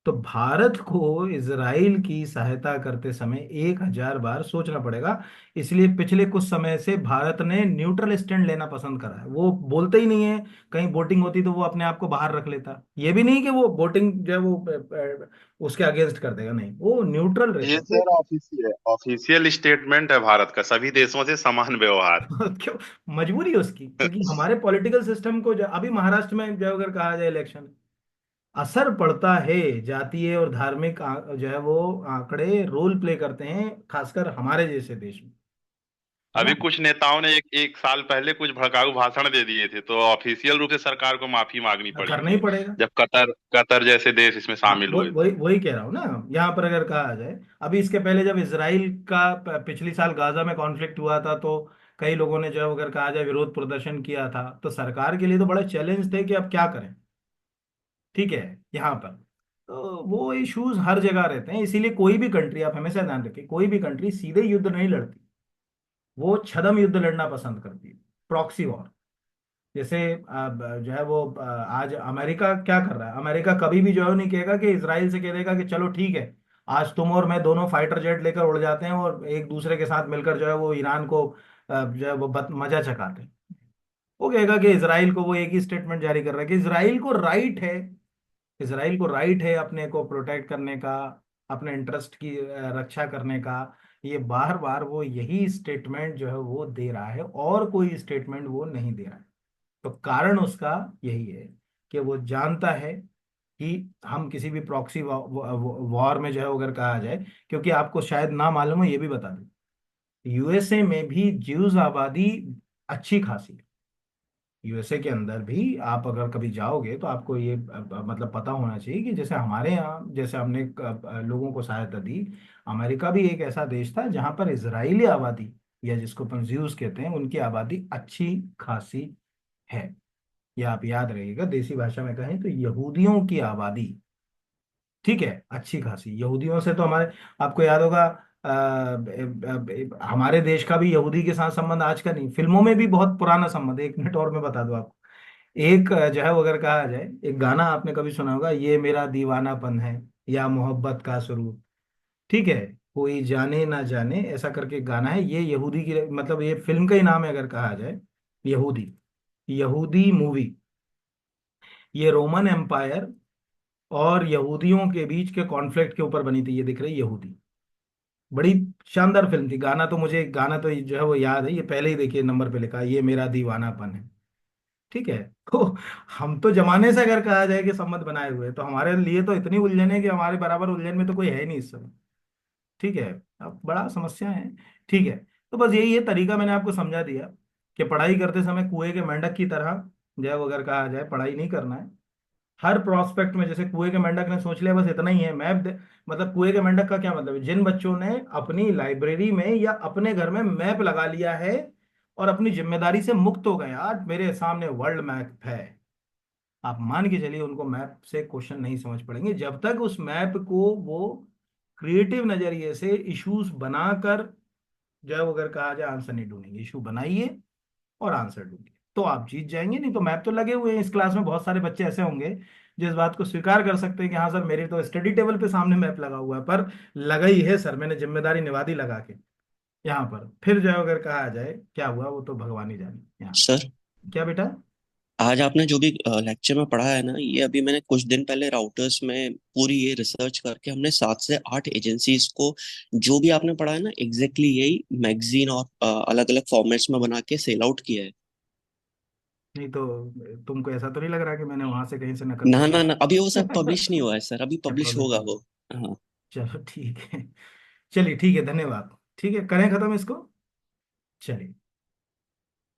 तो भारत को इजराइल की सहायता करते समय 1000 बार सोचना पड़ेगा। इसलिए पिछले कुछ समय से भारत ने न्यूट्रल स्टैंड लेना पसंद करा है। वो बोलते ही नहीं है, कहीं वोटिंग होती तो वो अपने आप को बाहर रख लेता। ये भी नहीं कि वो वोटिंग जो है वो उसके अगेंस्ट कर देगा, नहीं, वो न्यूट्रल ये रहता है। सर ऑफिशियल ऑफिशियल स्टेटमेंट है भारत का, सभी देशों से समान व्यवहार। क्यों? मजबूरी है उसकी, क्योंकि हमारे पॉलिटिकल सिस्टम को अभी महाराष्ट्र में जो अगर कहा जाए इलेक्शन, असर पड़ता है। जातीय और धार्मिक जो है वो आंकड़े रोल प्ले करते हैं, खासकर हमारे जैसे देश में, है अभी ना? कुछ नेताओं ने एक साल पहले कुछ भड़काऊ भाषण दे दिए थे, तो ऑफिशियल रूप से सरकार को माफी मांगनी पड़ी करना ही थी, पड़ेगा। जब कतर कतर जैसे देश इसमें हाँ, शामिल वो हुए थे। वही वही कह रहा हूँ ना। यहाँ पर अगर कहा जाए, अभी इसके पहले जब इसराइल का पिछली साल गाजा में कॉन्फ्लिक्ट हुआ था, तो कई लोगों ने जो अगर कहा जाए विरोध प्रदर्शन किया था, तो सरकार के लिए तो बड़े चैलेंज थे कि अब क्या करें। ठीक है, यहाँ पर तो वो इश्यूज हर जगह रहते हैं। इसीलिए कोई भी कंट्री, आप हमेशा ध्यान रखें, कोई भी कंट्री सीधे युद्ध नहीं लड़ती, वो छद्म युद्ध लड़ना पसंद करती है, प्रॉक्सी वॉर। जैसे जो है वो आज अमेरिका क्या कर रहा है, अमेरिका कभी भी जो है नहीं कहेगा कि इसराइल से कह देगा कि चलो ठीक है, आज तुम और मैं दोनों फाइटर जेट लेकर उड़ जाते हैं और एक दूसरे के साथ मिलकर जो है वो ईरान को जो है वो मजा चखाते हैं। वो कहेगा कि इसराइल को, वो एक ही स्टेटमेंट जारी कर रहा है कि इसराइल को राइट है इसराइल को राइट है अपने को प्रोटेक्ट करने का, अपने इंटरेस्ट की रक्षा करने का। ये बार बार वो यही स्टेटमेंट जो है वो दे रहा है, और कोई स्टेटमेंट वो नहीं दे रहा है। तो कारण उसका यही है कि वो जानता है कि हम किसी भी प्रॉक्सी वॉर में जो है, अगर कहा जाए, क्योंकि आपको शायद ना मालूम हो, ये भी बता दूं, यूएसए में भी ज्यूज आबादी अच्छी खासी है। यूएसए के अंदर भी आप अगर कभी जाओगे तो आपको ये मतलब पता होना चाहिए कि जैसे हमारे यहाँ, जैसे हमने लोगों को सहायता दी, अमेरिका भी एक ऐसा देश था जहां पर इजरायली आबादी, या जिसको अपन ज्यूज कहते हैं, उनकी आबादी अच्छी खासी है। ये आप याद रखिएगा, देसी भाषा में कहें तो यहूदियों की आबादी, ठीक है, अच्छी खासी। यहूदियों से तो हमारे, आपको याद होगा, हमारे देश का भी यहूदी के साथ संबंध आज का नहीं, फिल्मों में भी बहुत पुराना संबंध है। 1 मिनट और मैं बता दूं आपको। एक जो है वो अगर कहा जाए, एक गाना आपने कभी सुना होगा, ये मेरा दीवानापन है, या मोहब्बत का स्वरूप, ठीक है, कोई जाने ना जाने, ऐसा करके एक गाना है। ये यहूदी की, मतलब ये फिल्म का ही नाम है अगर कहा जाए, यहूदी। यहूदी मूवी, ये रोमन एम्पायर और यहूदियों के बीच के कॉन्फ्लिक्ट के ऊपर बनी थी। ये दिख रही यहूदी, बड़ी शानदार फिल्म थी। गाना तो मुझे, गाना तो जो है वो याद है, ये पहले ही देखिए नंबर पे लिखा है, ये मेरा दीवानापन है, ठीक है। तो हम तो जमाने से अगर कहा जाए कि संबंध बनाए हुए हैं, तो हमारे लिए तो इतनी उलझन है कि हमारे बराबर उलझन में तो कोई है ही नहीं इस समय, ठीक है। अब बड़ा समस्या है, ठीक है। तो बस यही है तरीका, मैंने आपको समझा दिया कि पढ़ाई करते समय कुएं के मेंढक की तरह जो है वो अगर कहा जाए, पढ़ाई नहीं करना है। हर प्रोस्पेक्ट में, जैसे कुएं के मेंढक ने सोच लिया बस इतना ही है, मतलब कुएं के मेंढक का क्या मतलब है? जिन बच्चों ने अपनी लाइब्रेरी में या अपने घर में मैप लगा लिया है और अपनी जिम्मेदारी से मुक्त हो गए, आज मेरे सामने वर्ल्ड मैप है, आप मान के चलिए उनको मैप से क्वेश्चन नहीं समझ पड़ेंगे जब तक उस मैप को वो क्रिएटिव नजरिए से इश्यूज बनाकर जो है वो अगर कहा जाए आंसर नहीं ढूंढेंगे। इशू बनाइए और आंसर ढूंढिए, तो आप जीत जाएंगे। नहीं तो मैप तो लगे हुए हैं, इस क्लास में बहुत सारे बच्चे ऐसे होंगे जो इस बात को स्वीकार कर सकते हैं कि हाँ सर, मेरे तो स्टडी टेबल पे सामने मैप लगा हुआ है, पर लगा ही है सर, मैंने जिम्मेदारी निभा दी लगा के यहाँ पर। फिर जो है अगर कहा जाए क्या हुआ, वो तो भगवान ही जाने यहाँ। सर, क्या बेटा? आज आपने जो भी लेक्चर में पढ़ा है ना, ये अभी मैंने कुछ दिन पहले राउटर्स में पूरी ये रिसर्च करके हमने 7 से 8 एजेंसीज को जो भी आपने पढ़ा है ना, एग्जैक्टली यही मैगजीन और अलग अलग फॉर्मेट्स में बना के सेल आउट किया है। नहीं तो तुमको ऐसा तो नहीं लग रहा कि मैंने वहां से कहीं से नकल ना कर ना ली? ना, अभी वो सब पब्लिश नहीं हुआ है सर, अभी क्या पब्लिश पब्लिश होगा नहीं वो। हुआ? हाँ। चलो ठीक है, चलिए ठीक है, धन्यवाद। ठीक है, करें खत्म इसको, चलिए।